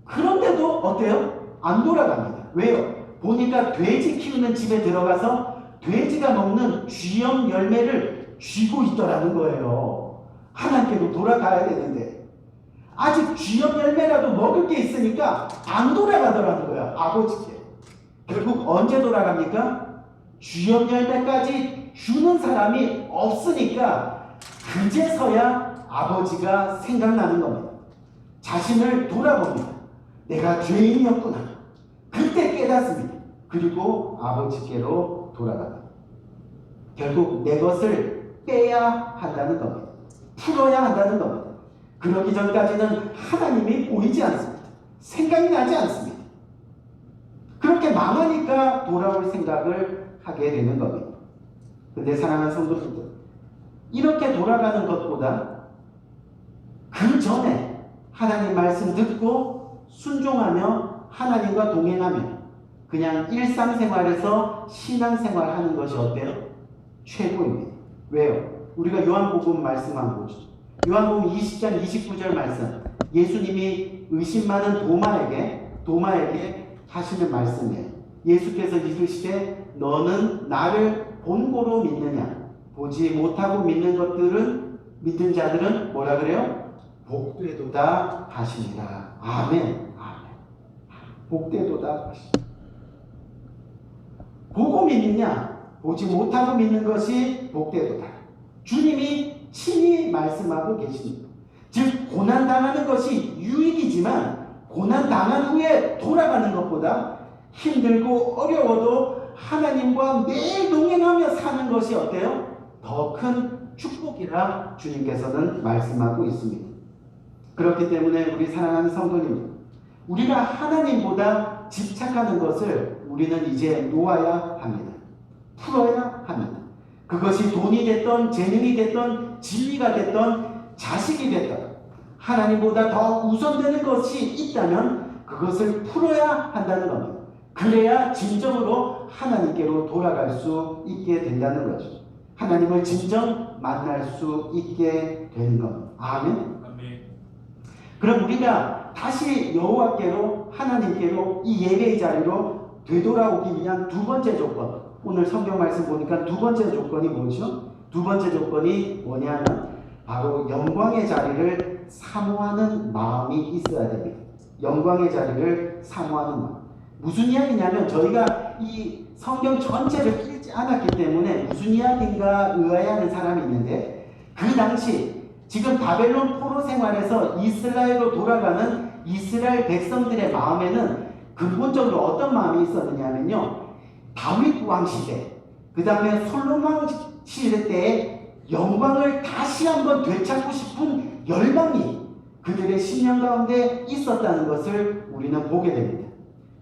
그런데도 어때요? 안 돌아갑니다. 왜요? 보니까 돼지 키우는 집에 들어가서 돼지가 먹는 쥐염 열매를 쥐고 있더라는 거예요. 하나님께로 돌아가야 되는데 아직 쥐염 열매라도 먹을 게 있으니까 안 돌아가더라는 거야, 아버지께. 결국 언제 돌아갑니까? 쥐염 열매까지 주는 사람이 없으니까 그제서야 아버지가 생각나는 겁니다. 자신을 돌아봅니다. 내가 죄인이었구나. 그때 깨닫습니다. 그리고 아버지께로 돌아갑니다. 결국 내 것을 빼야 한다는 겁니다. 풀어야 한다는 겁니다. 그러기 전까지는 하나님이 보이지 않습니다. 생각이 나지 않습니다. 그렇게 망하니까 돌아올 생각을 하게 되는 겁니다. 근데 사랑하는 성도님들, 이렇게 돌아가는 것보다 그 전에 하나님 말씀 듣고 순종하며 하나님과 동행하며 그냥 일상생활에서 신앙생활하는 것이 어때요? 최고입니다. 왜요? 우리가 요한복음 말씀 한번 보죠. 요한복음 20장 29절 말씀, 예수님이 의심 많은 도마에게 하시는 말씀이에요. 예수께서 이르시되 너는 나를 본고로 믿느냐? 보지 못하고 믿는 자들은 뭐라 그래요? 복되도다 하시니라. 아멘. 아멘. 복되도다 하시니라. 보고 믿느냐? 보지 못하고 믿는 것이 복되도다. 주님이 친히 말씀하고 계십니다. 즉 고난당하는 것이 유익이지만 고난당한 후에 돌아가는 것보다 힘들고 어려워도 하나님과 매일 동행하며 사는 것이 어때요? 더 큰 축복이라 주님께서는 말씀하고 있습니다. 그렇기 때문에 우리 사랑하는 성도님, 우리가 하나님보다 집착하는 것을 우리는 이제 놓아야 합니다. 풀어야 합니다. 그것이 돈이 됐던 재능이 됐던 진리가 됐던 자식이 됐던 하나님보다 더 우선되는 것이 있다면 그것을 풀어야 한다는 겁니다. 그래야 진정으로 하나님께로 돌아갈 수 있게 된다는 거죠. 하나님을 진정 만날 수 있게 되는 겁니다. 아멘. 그럼 우리가 다시 여호와께로 하나님께로 이 예배의 자리로 되돌아오기 위한 두 번째 조건, 오늘 성경 말씀 보니까 두 번째 조건이 뭐죠? 두 번째 조건이 뭐냐면 바로 영광의 자리를 사모하는 마음이 있어야 됩니다. 영광의 자리를 사모하는 마음. 무슨 이야기냐면 저희가 이 성경 전체를 읽지 않았기 때문에 무슨 이야기인가 의아해하는 사람이 있는데, 그 당시 지금 바벨론 포로 생활에서 이스라엘로 돌아가는 이스라엘 백성들의 마음에는 근본적으로 어떤 마음이 있었느냐면요, 다윗 왕 시대, 그 다음에 솔로몬 시대 때의 영광을 다시 한번 되찾고 싶은 열망이 그들의 심령 가운데 있었다는 것을 우리는 보게 됩니다.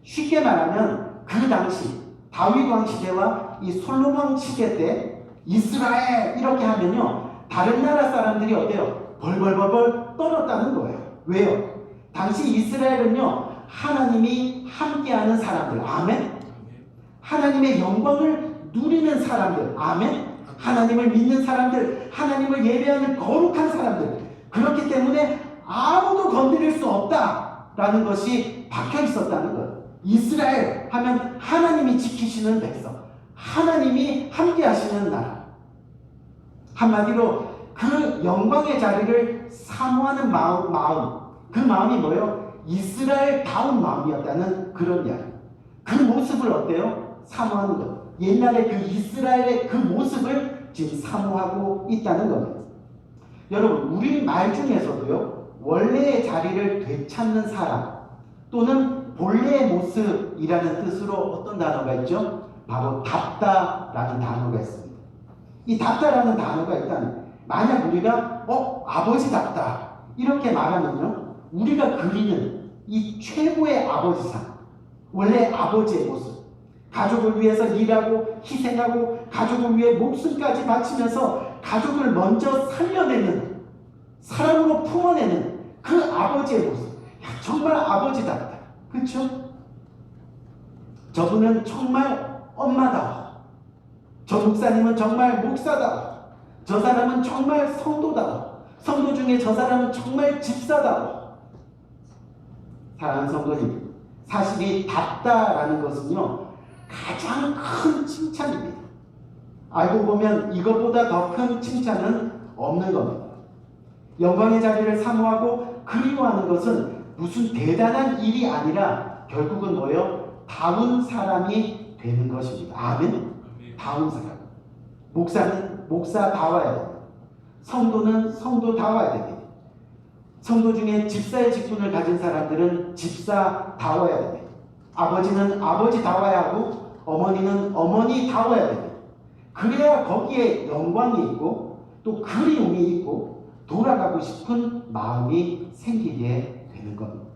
쉽게 말하면 그 당시 다윗 왕 시대와 이 솔로몬 시대 때 이스라엘 이렇게 하면요, 다른 나라 사람들이 어때요? 벌벌벌벌 떨었다는 거예요. 왜요? 당시 이스라엘은요, 하나님이 함께하는 사람들, 아멘. 하나님의 영광을 누리는 사람들, 아멘. 하나님을 믿는 사람들, 하나님을 예배하는 거룩한 사람들. 그렇기 때문에 아무도 건드릴 수 없다라는 것이 박혀 있었다는 거예요. 이스라엘 하면 하나님이 지키시는 백성, 하나님이 함께 하시는 나라. 한마디로 그 영광의 자리를 사모하는 마음, 그 마음이 뭐예요? 이스라엘다운 마음이었다는 그런 이야기. 그 모습을 어때요? 사모하는 것. 옛날에 그 이스라엘의 그 모습을 지금 사모하고 있다는 겁니다. 여러분, 우리 말 중에서도요, 원래의 자리를 되찾는 사람 또는 본래의 모습이라는 뜻으로 어떤 단어가 있죠? 바로 답다라는 단어가 있습니다. 이 답다라는 단어가 일단 만약 우리가 아버지답다 이렇게 말하면요, 우리가 그리는 이 최고의 아버지상, 원래 아버지의 모습, 가족을 위해서 일하고 희생하고 가족을 위해 목숨까지 바치면서 가족을 먼저 살려내는, 사랑으로 품어내는 그 아버지의 모습. 야, 정말 아버지답다. 그렇죠? 저분은 정말 엄마다워. 저 목사님은 정말 목사다워. 저 사람은 정말 성도다워. 성도 중에 저 사람은 정말 집사다워. 사랑하는 성도님, 사실 이 답다라는 것은요, 가장 큰 칭찬입니다. 알고 보면 이것보다 더 큰 칭찬은 없는 겁니다. 영광의 자리를 사모하고 그리워하는 것은 무슨 대단한 일이 아니라 결국은 뭐예요? 다운 사람이 되는 것입니다. 아멘? 다운 사람. 목사는 목사다워야 됩니다. 성도는 성도다워야 됩니다. 성도 중에 집사의 직분을 가진 사람들은 집사다워야 됩니다. 아버지는 아버지다워야 하고 어머니는 어머니다워야 됩니다. 그래야 거기에 영광이 있고 또 그리움이 있고 돌아가고 싶은 마음이 생기게 되는 겁니다.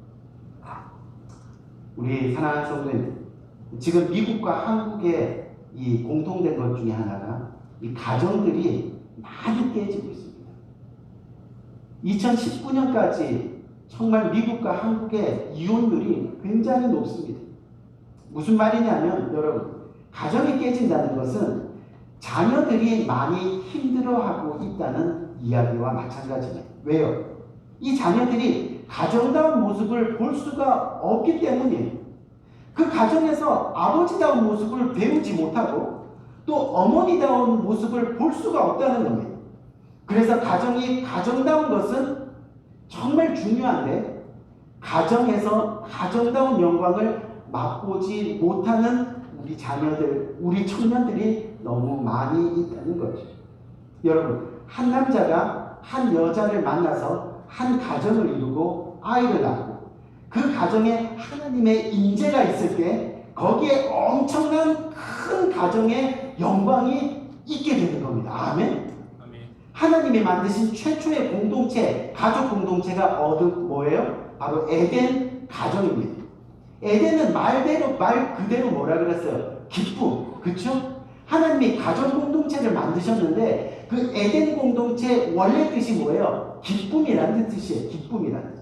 우리 사랑하는 성도님, 지금 미국과 한국의 이 공통된 것 중에 하나가 이 가정들이 많이 깨지고 있습니다. 2019년까지 정말 미국과 한국의 이혼율이 굉장히 높습니다. 무슨 말이냐면 여러분, 가정이 깨진다는 것은 자녀들이 많이 힘들어하고 있다는 이야기와 마찬가지입니다. 왜요? 이 자녀들이 가정다운 모습을 볼 수가 없기 때문이에요. 그 가정에서 아버지다운 모습을 배우지 못하고 또 어머니다운 모습을 볼 수가 없다는 겁니다. 그래서 가정이 가정다운 것은 정말 중요한데 가정에서 가정다운 영광을 맛보지 못하는 우리 자녀들, 우리 청년들이 너무 많이 있다는 거죠. 여러분, 한 남자가 한 여자를 만나서 한 가정을 이루고 아이를 낳고 그 가정에 하나님의 인재가 있을 때 거기에 엄청난 큰 가정의 영광이 있게 되는 겁니다. 아멘? 하나님이 만드신 최초의 공동체, 가족 공동체가 뭐예요? 바로 에덴 가정입니다. 에덴은 말 그대로 뭐라 그랬어요? 기쁨. 그쵸? 하나님이 가정 공동체를 만드셨는데 그 에덴 공동체 원래 뜻이 뭐예요? 기쁨이라는 뜻이에요. 기쁨이라는 뜻.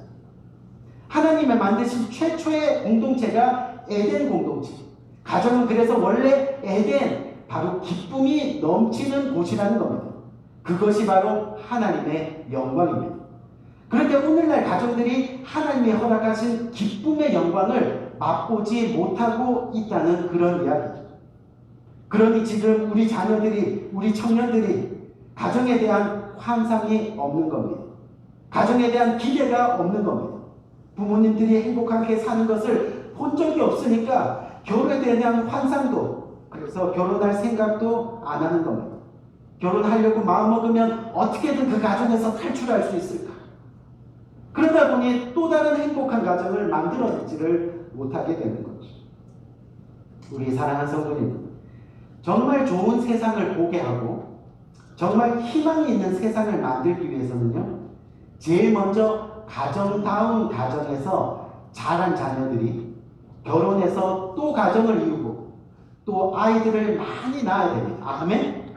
하나님이 만드신 최초의 공동체가 에덴 공동체. 가정은 그래서 원래 에덴, 바로 기쁨이 넘치는 곳이라는 겁니다. 그것이 바로 하나님의 영광입니다. 그런데 오늘날 가정들이 하나님이 허락하신 기쁨의 영광을 맛보지 못하고 있다는 그런 이야기죠. 그러니 지금 우리 자녀들이, 우리 청년들이 가정에 대한 환상이 없는 겁니다. 가정에 대한 기대가 없는 겁니다. 부모님들이 행복하게 사는 것을 본 적이 없으니까 결혼에 대한 환상도, 그래서 결혼할 생각도 안 하는 겁니다. 결혼하려고 마음먹으면 어떻게든 그 가정에서 탈출할 수 있을까? 그러다 보니 또 다른 행복한 가정을 만들어내지를 못하게 되는 거죠. 우리 사랑하는 성도님, 정말 좋은 세상을 보게 하고 정말 희망이 있는 세상을 만들기 위해서는요, 제일 먼저 가정다운 가정에서 자란 자녀들이 결혼해서 또 가정을 이루고 또 아이들을 많이 낳아야 됩니다. 아멘?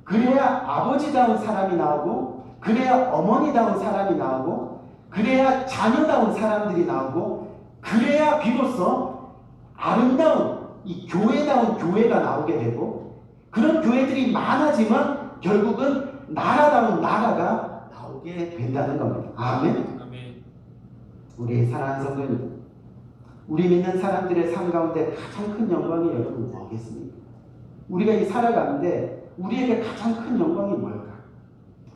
그래야 아버지다운 사람이 나오고, 그래야 어머니다운 사람이 나오고, 그래야 자녀다운 사람들이 나오고, 그래야 비로소 아름다운 이 교회다운 교회가 나오게 되고, 그런 교회들이 많아지면 결국은 나라다운 나라가 나오게 된다는 겁니다. 아멘? 우리 사랑하는 성도님, 우리 믿는 사람들의 삶 가운데 가장 큰 영광이 여러분 뭐겠습니까? 우리가 이 살아가는데 우리에게 가장 큰 영광이 뭘까?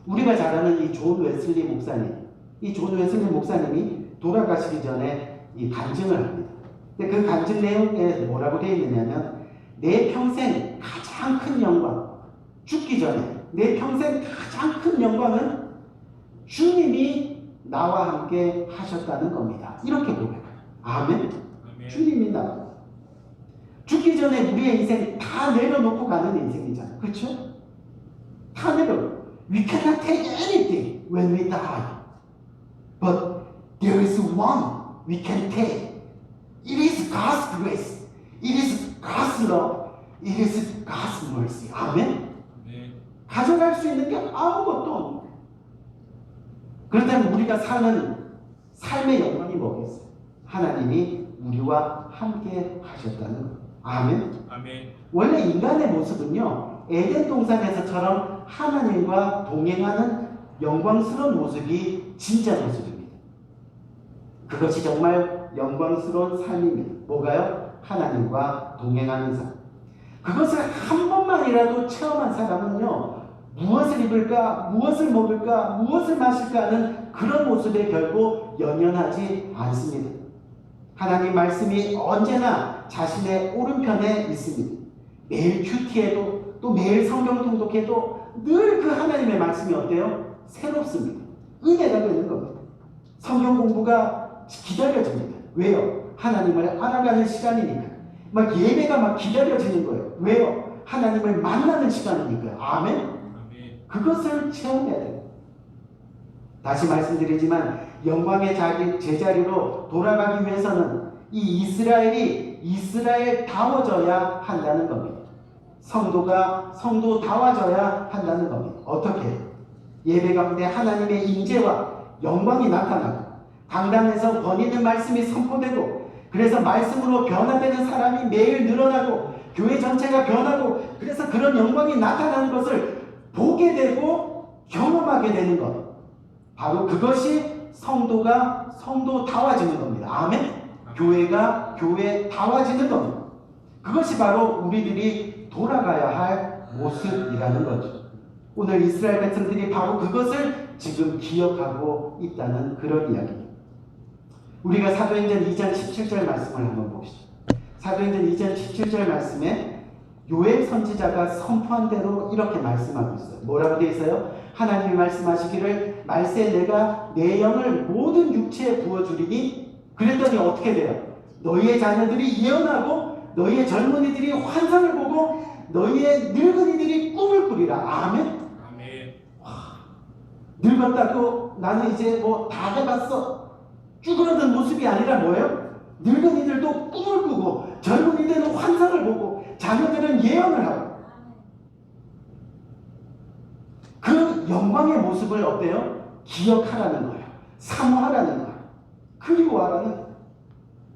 우리가 잘 아는 이 존 웨슬리 목사님, 이 존 웨슬리 목사님이 돌아가시기 전에 이 간증을 합니다. 근데 그 간증 내용에 뭐라고 되어 있느냐면, 내 평생 가장 큰 영광, 죽기 전에 내 평생 가장 큰 영광은 주님이 나와 함께 하셨다는 겁니다. 이렇게 고백해요. 아멘? 주님이 나와. 죽기 전에 우리의 인생 다 내려놓고 가는 인생이잖아요. 그렇죠? 다 내려놓고. We cannot take anything when we die. But there is one we can take. It is God's grace. It is God's love. It is God's mercy. 아멘? 가져갈 수 있는 게 아무것도 없는 거예요. 그렇다면 우리가 사는 삶의 영광이 뭐겠어요? 하나님이 우리와 함께 하셨다는 거예요. 아멘? 원래 인간의 모습은요, 에덴 동산에서처럼 하나님과 동행하는 영광스러운 모습이 진짜 모습입니다. 그것이 정말 영광스러운 삶입니다. 뭐가요? 하나님과 동행하는 삶. 그것을 한 번만이라도 체험한 사람은요, 무엇을 입을까, 무엇을 먹을까, 무엇을 마실까 하는 그런 모습에 결코 연연하지 않습니다. 하나님 말씀이 언제나 자신의 오른편에 있습니다. 매일 큐티해도, 또 매일 성경 통독해도 늘 그 하나님의 말씀이 어때요? 새롭습니다. 은혜가 되는 겁니다. 성경 공부가 기다려집니다. 왜요? 하나님을 알아가는 시간이니까. 막 예배가 막 기다려지는 거예요. 왜요? 하나님을 만나는 시간이니까요. 아멘? 그것을 체험해야 돼요. 다시 말씀드리지만 영광의 제자리로 돌아가기 위해서는 이 이스라엘이 이스라엘다워져야 한다는 겁니다. 성도가 성도다워져야 한다는 겁니다. 어떻게 해요? 예배 가운데 하나님의 임재와 영광이 나타나고, 강단에서 권위있는 말씀이 선포되고, 그래서 말씀으로 변화되는 사람이 매일 늘어나고, 교회 전체가 변하고, 그래서 그런 영광이 나타나는 것을 보게 되고 경험하게 되는 것, 바로 그것이 성도가 성도다워지는 겁니다. 아멘? 교회가 교회다워지는 겁니다. 그것이 바로 우리들이 돌아가야 할 모습이라는 거죠. 오늘 이스라엘 백성들이 바로 그것을 지금 기억하고 있다는 그런 이야기입니다. 우리가 사도행전 2장 17절 말씀을 한번 봅시다. 사도행전 2장 17절 말씀에 요엘 선지자가 선포한 대로 이렇게 말씀하고 있어요. 뭐라고 되어 있어요? 하나님이 말씀하시기를 말세 내가 내 영을 모든 육체에 부어주리니, 그랬더니 어떻게 돼요? 너희의 자녀들이 예언하고 너희의 젊은이들이 환상을 보고 너희의 늙은이들이 꿈을 꾸리라. 아멘? 늙었다고 나는 이제 뭐 다 돼봤어, 쭈그러든 모습이 아니라 뭐예요? 늙은이들도 꿈을 꾸고 젊은이들은 환상을 보고 자녀들은 예언을 하고, 영광의 모습을 어때요? 기억하라는 거예요. 사모하라는 거예요. 그리워하라는 거예요.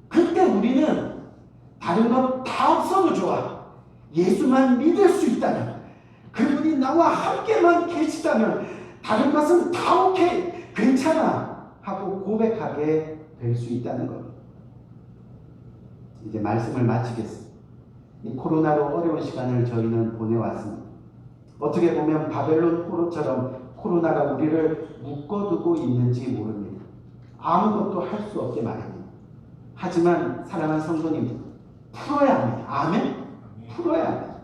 그때 우리는 다른 것 다 없어도 좋아. 예수만 믿을 수 있다면, 그분이 나와 함께만 계시다면 다른 것은 다 오케이, 괜찮아 하고 고백하게 될 수 있다는 겁니다. 이제 말씀을 마치겠습니다. 이 코로나로 어려운 시간을 저희는 보내왔습니다. 어떻게 보면 바벨론 포로처럼 코로나가 우리를 묶어두고 있는지 모릅니다. 아무것도 할 수 없게 말입니다. 하지만 사랑하는 성도님들, 풀어야 합니다. 아멘? 풀어야 합니다.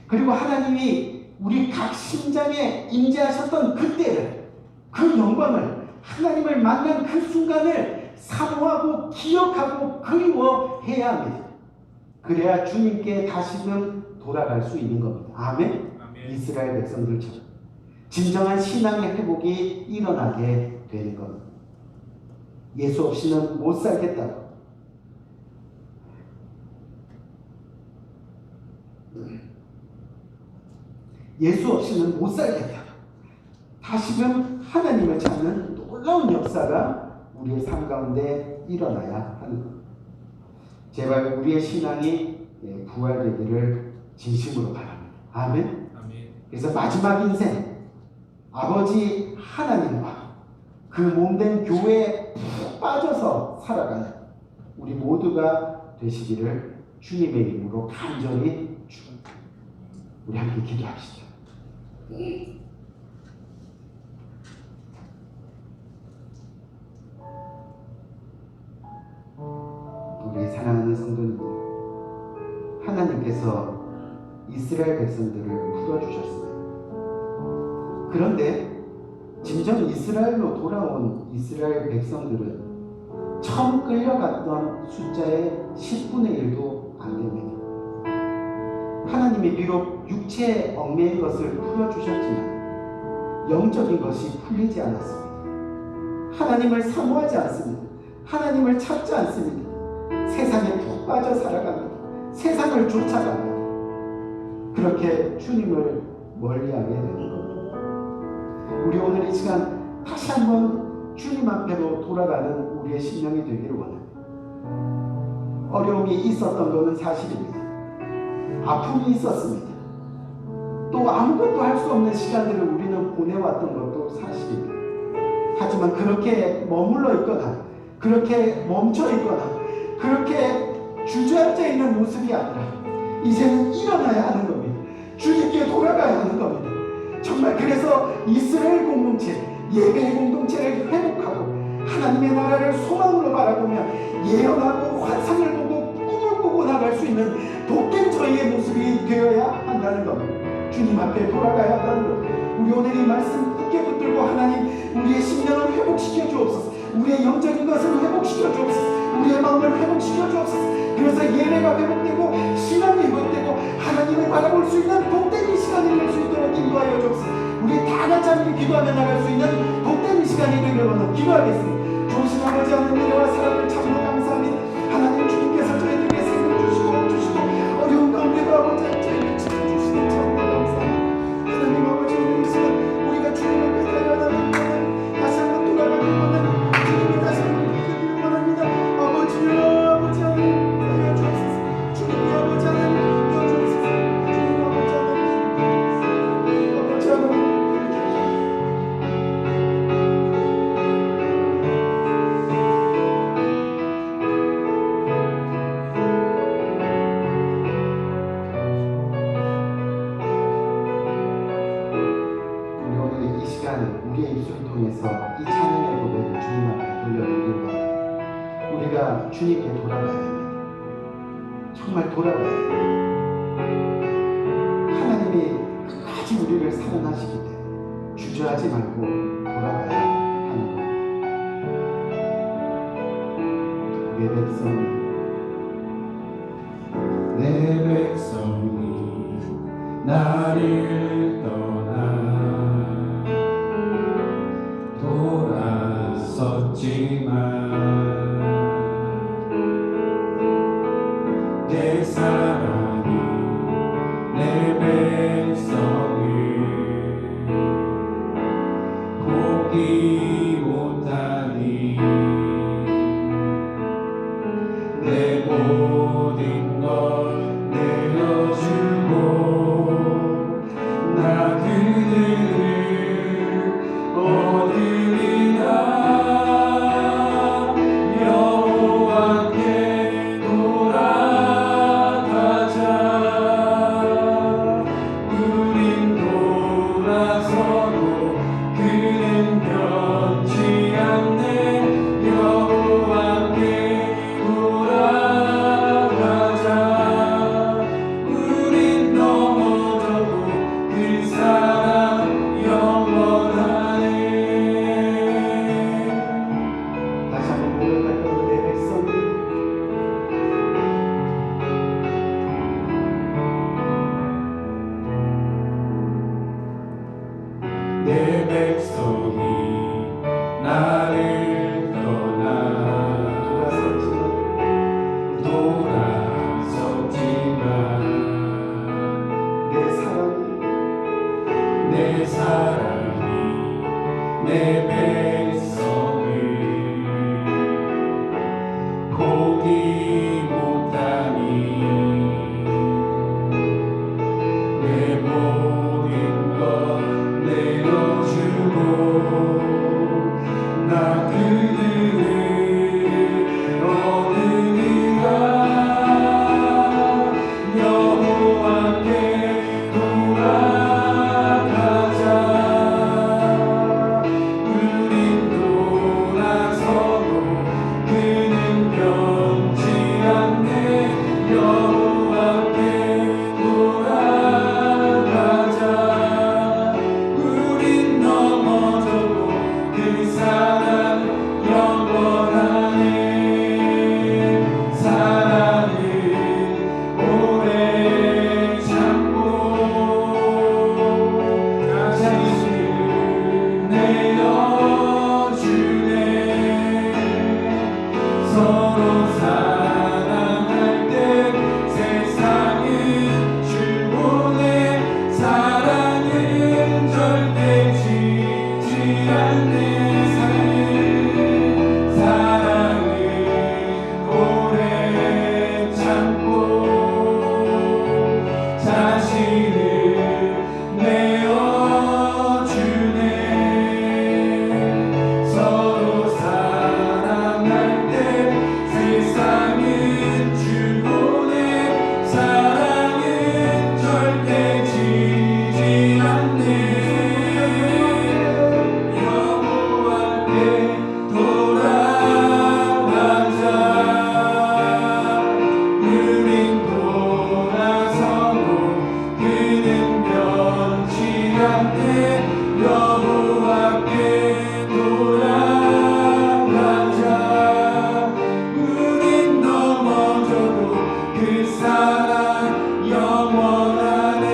그리고 하나님이 우리 각 심장에 임재하셨던 그때를, 그 영광을, 하나님을 만난 그 순간을 사모하고 기억하고 그리워해야 합니다. 그래야 주님께 다시금 돌아갈 수 있는 겁니다. 아멘? 이스라엘 백성들처럼 진정한 신앙의 회복이 일어나게 되는 겁니다. 예수 없이는 못 살겠다고. 예수 없이는 못 살겠다. 다시금 하나님을 찾는 놀라운 역사가 우리의 삶 가운데 일어나야 하는 것. 제발 우리의 신앙이 부활되기를 진심으로 바랍니다. 아멘. 그래서 마지막 인생, 아버지 하나님과 그 몸된 교회에 푹 빠져서 살아가는 우리 모두가 되시기를 주님의 이름으로 간절히 축원합니다. 우리 함께 기도합시다. 우리 사랑하는 성도님들, 하나님께서 이스라엘 백성들을 풀어주셨습니다. 그런데 진정 이스라엘로 돌아온 이스라엘 백성들은 처음 끌려갔던 숫자의 10분의 1도 안 됩니다. 하나님이 비록 육체에 얽매인 것을 풀어주셨지만 영적인 것이 풀리지 않았습니다. 하나님을 사모하지 않습니다. 하나님을 찾지 않습니다. 세상에 푹 빠져 살아갑니다. 세상을 쫓아갑니다. 그렇게 주님을 멀리하게 되는 겁니다. 우리 오늘 이 시간 다시 한번 주님 앞에로 돌아가는 우리의 심령이 되기를 원합니다. 어려움이 있었던 것은 사실입니다. 아픔이 있었습니다. 또 아무것도 할 수 없는 시간들을 우리는 보내왔던 것도 사실입니다. 하지만 그렇게 머물러 있거나 그렇게 멈춰 있거나 그렇게 주저앉아 있는 모습이 아니라 이제는 일어나야 하는 겁니다. 주님께 돌아가야 하는 겁니다. 정말 그래서 이스라엘 공동체, 예배의 공동체를 회복하고 하나님의 나라를 소망으로 바라보며 예언하고 환상을 보고 꿈을 꾸고 나갈 수 있는 복된 저희의 모습이 되어야 한다는 겁니다. 주님 앞에 돌아가야 한다는 것. 우리 오늘 이 말씀 굳게 붙들고 하나님 우리의 심령을 회복시켜 주옵소서. 우리의 영적인 것을 회복시켜 주옵소서. 우리의 마음을 회복시켜 주옵소서. 그래서 예배가 회복되고 신앙이 회복되고 하나님을 바라볼 수 있는 복된 이 시간이 될 수 있도록 인도하여 주옵소서. 우리 다 같이 함께 기도하며 나갈 수 있는 복된 이 시간이 되기를 원하고 기도하겠습니다. 좋으신 아버지 하나님 은혜와 사랑을 참으로 감사합니다. 하나님 주님께서 저희들에게 생명 주시고 어려운 가운데도 아버지 저희를 지켜주시는 참으로 감사합니다. 하나님 아버지 오늘 이 시간 우리가 주님 앞에 달려나가는 것은 다시 한번 돌아가는 것은 주님이 다시 한번 부르기를 원합니다. 아버지요 아버지 하나님 살려주옵소서. 주님이 아버지 하나님 도와주옵소서. 주님 아버지 하나님 아버지 하나님 우리의 입술을 통해서 이 찬양의 고백을 주님 앞에 돌려드리고 우리가 주님께 돌아가야 됩니다. 정말 돌아가야 됩니다. 하나님이 끝까지 우리를 사랑하시기 때문에 주저하지 말고 돌아가야 하는 겁니다. 내 백성이 나를 떠나 돌아섰지만 내 사랑이 내 백성을 내 모든 것 내어주고 나 그들을 얻으리라. 여호와께 돌아가자. 우린 돌아서도 그는 변치 않네. 여호와께 돌아가자. 우린 넘어져도 그 사랑 영원하네. 다시 한번 고백할까요? 내 백성이 내 백성이 나를 떠나 돌아섰지만 내 사랑이 내 백성을 포기 못하니 내 모든 것 내어주고 나 그들을 얻으리라. 여호와께 돌아가자. 우린 돌아서도 그는 변치 않네. 여호와께 돌아가자. 우린 넘어져도 그 사랑 영원하네. 사랑은 오래 참고 자신을 내어주네. 서로 사랑할 때 세상은 주보네. 사랑은 절대 지지 않네. 사랑은 오래 참고 자신을 내어주네. 서로 사랑할 때 세상은 주보네. 사랑은 절대 지지 않네. 여호와께 돌아가자. 우린 돌아서도 그는 변치 않네. 여호와께 돌아가자. 우린 넘어져도 그 사랑 영원하네.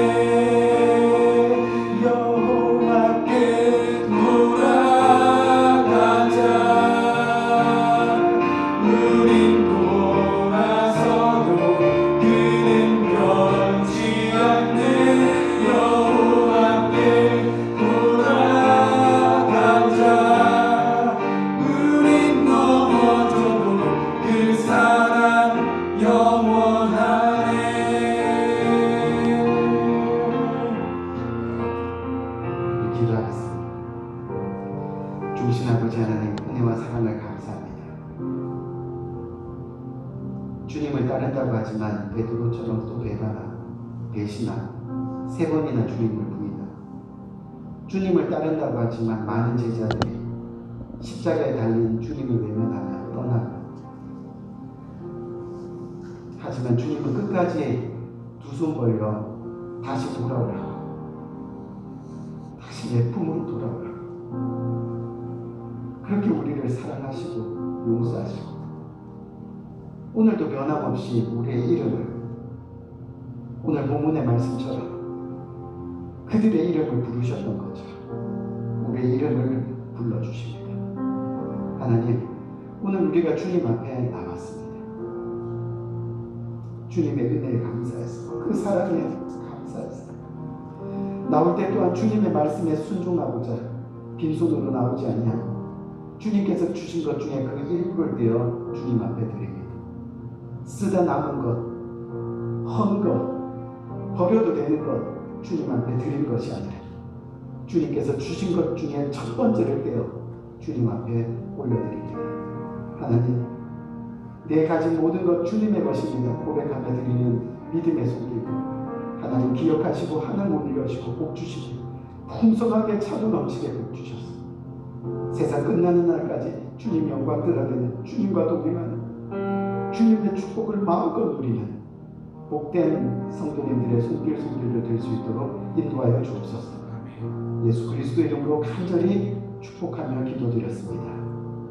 여호와께 돌아가자. 우린 돌아서도 그는 변치 않네. 여호와께 돌아가자. 우린 넘어져도 그 사랑 영원하네. 기도하겠습니다. 좋으신 아버지 하나님, 은혜와 사랑을 감사합니다. 주님을 따른다고 하지만 베드로처럼 또 배반하고 배신하고 3번이나 주님을 부인하고, 주님을 따른다고 하지만 많은 제자들이 십자가에 달린 주님을 외면하며 떠나고, 하지만 주님은 끝까지 두 손 벌려 다시 돌아오라고, 다시 내 품으로 돌아오라고 그렇게 우리를 사랑하시고 용서하시고, 오늘도 변함없이 우리의 이름을, 오늘 본문의 말씀처럼 그들의 이름을 부르셨던 것처럼 우리의 이름을 불러주십니다. 하나님, 오늘 우리가 주님 앞에 나왔습니다. 주님의 은혜에 감사해서, 그 사랑에 감사해서 나올 때 또한 주님의 말씀에 순종하고자 빈손으로 나오지 아니하고 주님께서 주신 것 중에 그 일부를 떼어 주님 앞에 드립니다. 쓰다 남은 것, 헌 것, 버려도 되는 것 주님 앞에 드린 것이 아니라 주님께서 주신 것 중에 첫 번째를 떼어 주님 앞에 올려드립니다. 하나님, 내 가진 모든 것 주님의 것입니다 고백하며 드리는 믿음의 손길도 하나님 기억하시고 하나님 올려주시고 복 주시고 풍성하게 차고 넘치게 복 주셨습니다. 세상 끝나는 날까지 주님 영광 드러내는 주님과 동행하는 주님의 축복을 마음껏 누리는 복된 성도님들의 손길도 될 수 있도록 인도하여 주옵소서. 예수 그리스도의 이름으로 간절히 축복하며 기도드렸습니다.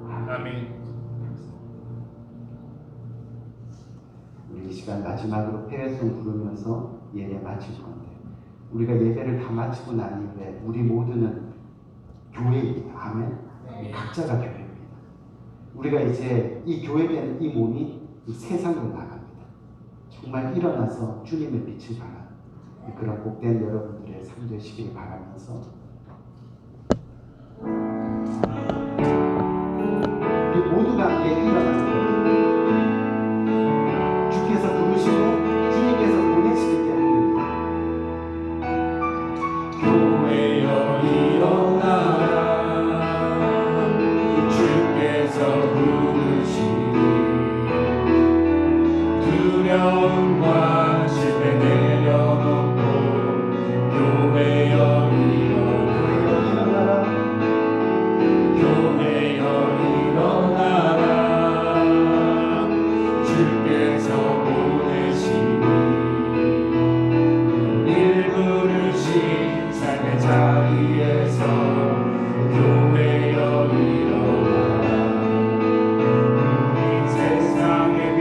아멘. 우리 이 시간 마지막으로 폐회송 부르면서 예배 마칠 건데 우리가 예배를 다 마치고 난 이후에 우리 모두는 교회입니다. 아멘. 각자가 교회입니다. 우리가 이제 이 교회된 이 몸이 이 세상으로 나갑니다. 정말 일어나서 주님의 빛을 발하는 그런 복된 여러분들의 삶 되시길 바라면서 우리 모두가 함께 일어나는 거예요. 주께서 부르시고 주님께서 보내시기 때문입니다. 교회여 일어나라 주께서 부르시니 두려움과 실패 내려놓고 교회여 일어나라 교회여 일어나라 주께서 보내시니 일 부르신 삶의 자리에서 교회여 일어나라 우리 세상의 빛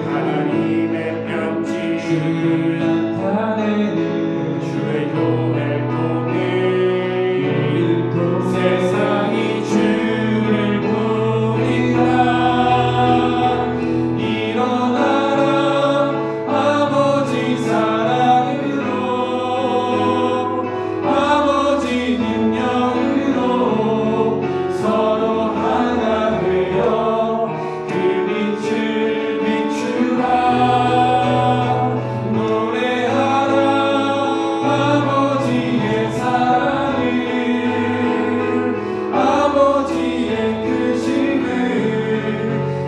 하나님의 편지 주의 교회를 통해 세상이 주를 보리라 일어나라 아버지 사랑으로 아버지 능력으로 서로 하나 되어 그 빛을 비추라 노래하라 아버지의 사랑을 아버지의 크심을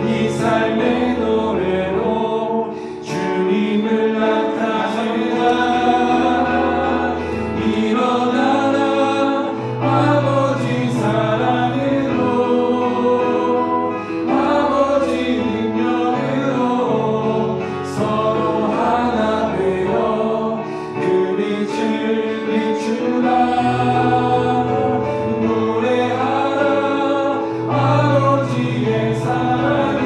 이 삶의 노래로 주님을 나타내라 일어나라 아버지 사랑으로 아버지 능력으로 서로 하나 되어 그 빛을 비추라 노래하라 아버지의 사랑을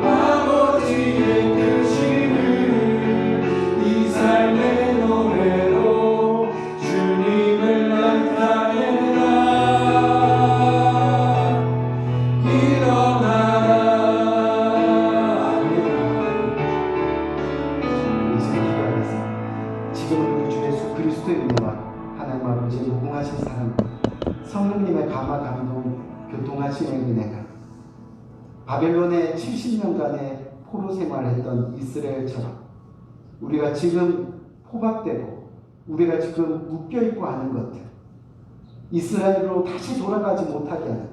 아버지의 크심을 이 삶의 노래로 주님을 나타내라 일어나라 지금은 우리 주 예수 그리스도의 은혜와 하나님 아버지의 무궁하신 사랑과 성령님의 감화 감동 교통하심의 은혜가 바벨론의 70년간의 포로 생활했던 이스라엘처럼 우리가 지금 포박되고 우리가 지금 묶여있고 하는 것들 이스라엘로 다시 돌아가지 못하게 하는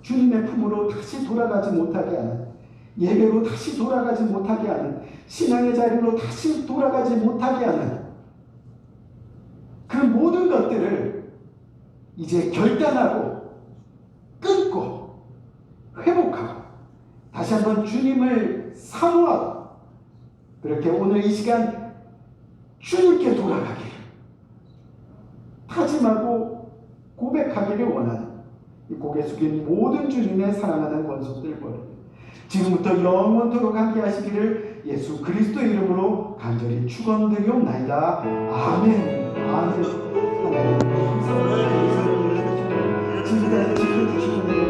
주님의 품으로 다시 돌아가지 못하게 하는 예배로 다시 돌아가지 못하게 하는 신앙의 자리로 다시 돌아가지 못하게 하는 그 모든 것들을 이제 결단하고 끊고 회복하고 다시 한번 주님을 사모하고 그렇게 오늘 이 시간 주님께 돌아가기를 다짐하고 고백하기를 원하는 이 고개 숙인 모든 주님의 사랑하는 권속들 버립니다. 지금부터 영원토록 함께 하시기를 예수 그리스도의 이름으로 간절히 축원드리옵나이다. 아멘. 아멘. 하나님 감사합니다. 지금까지 지켜주시는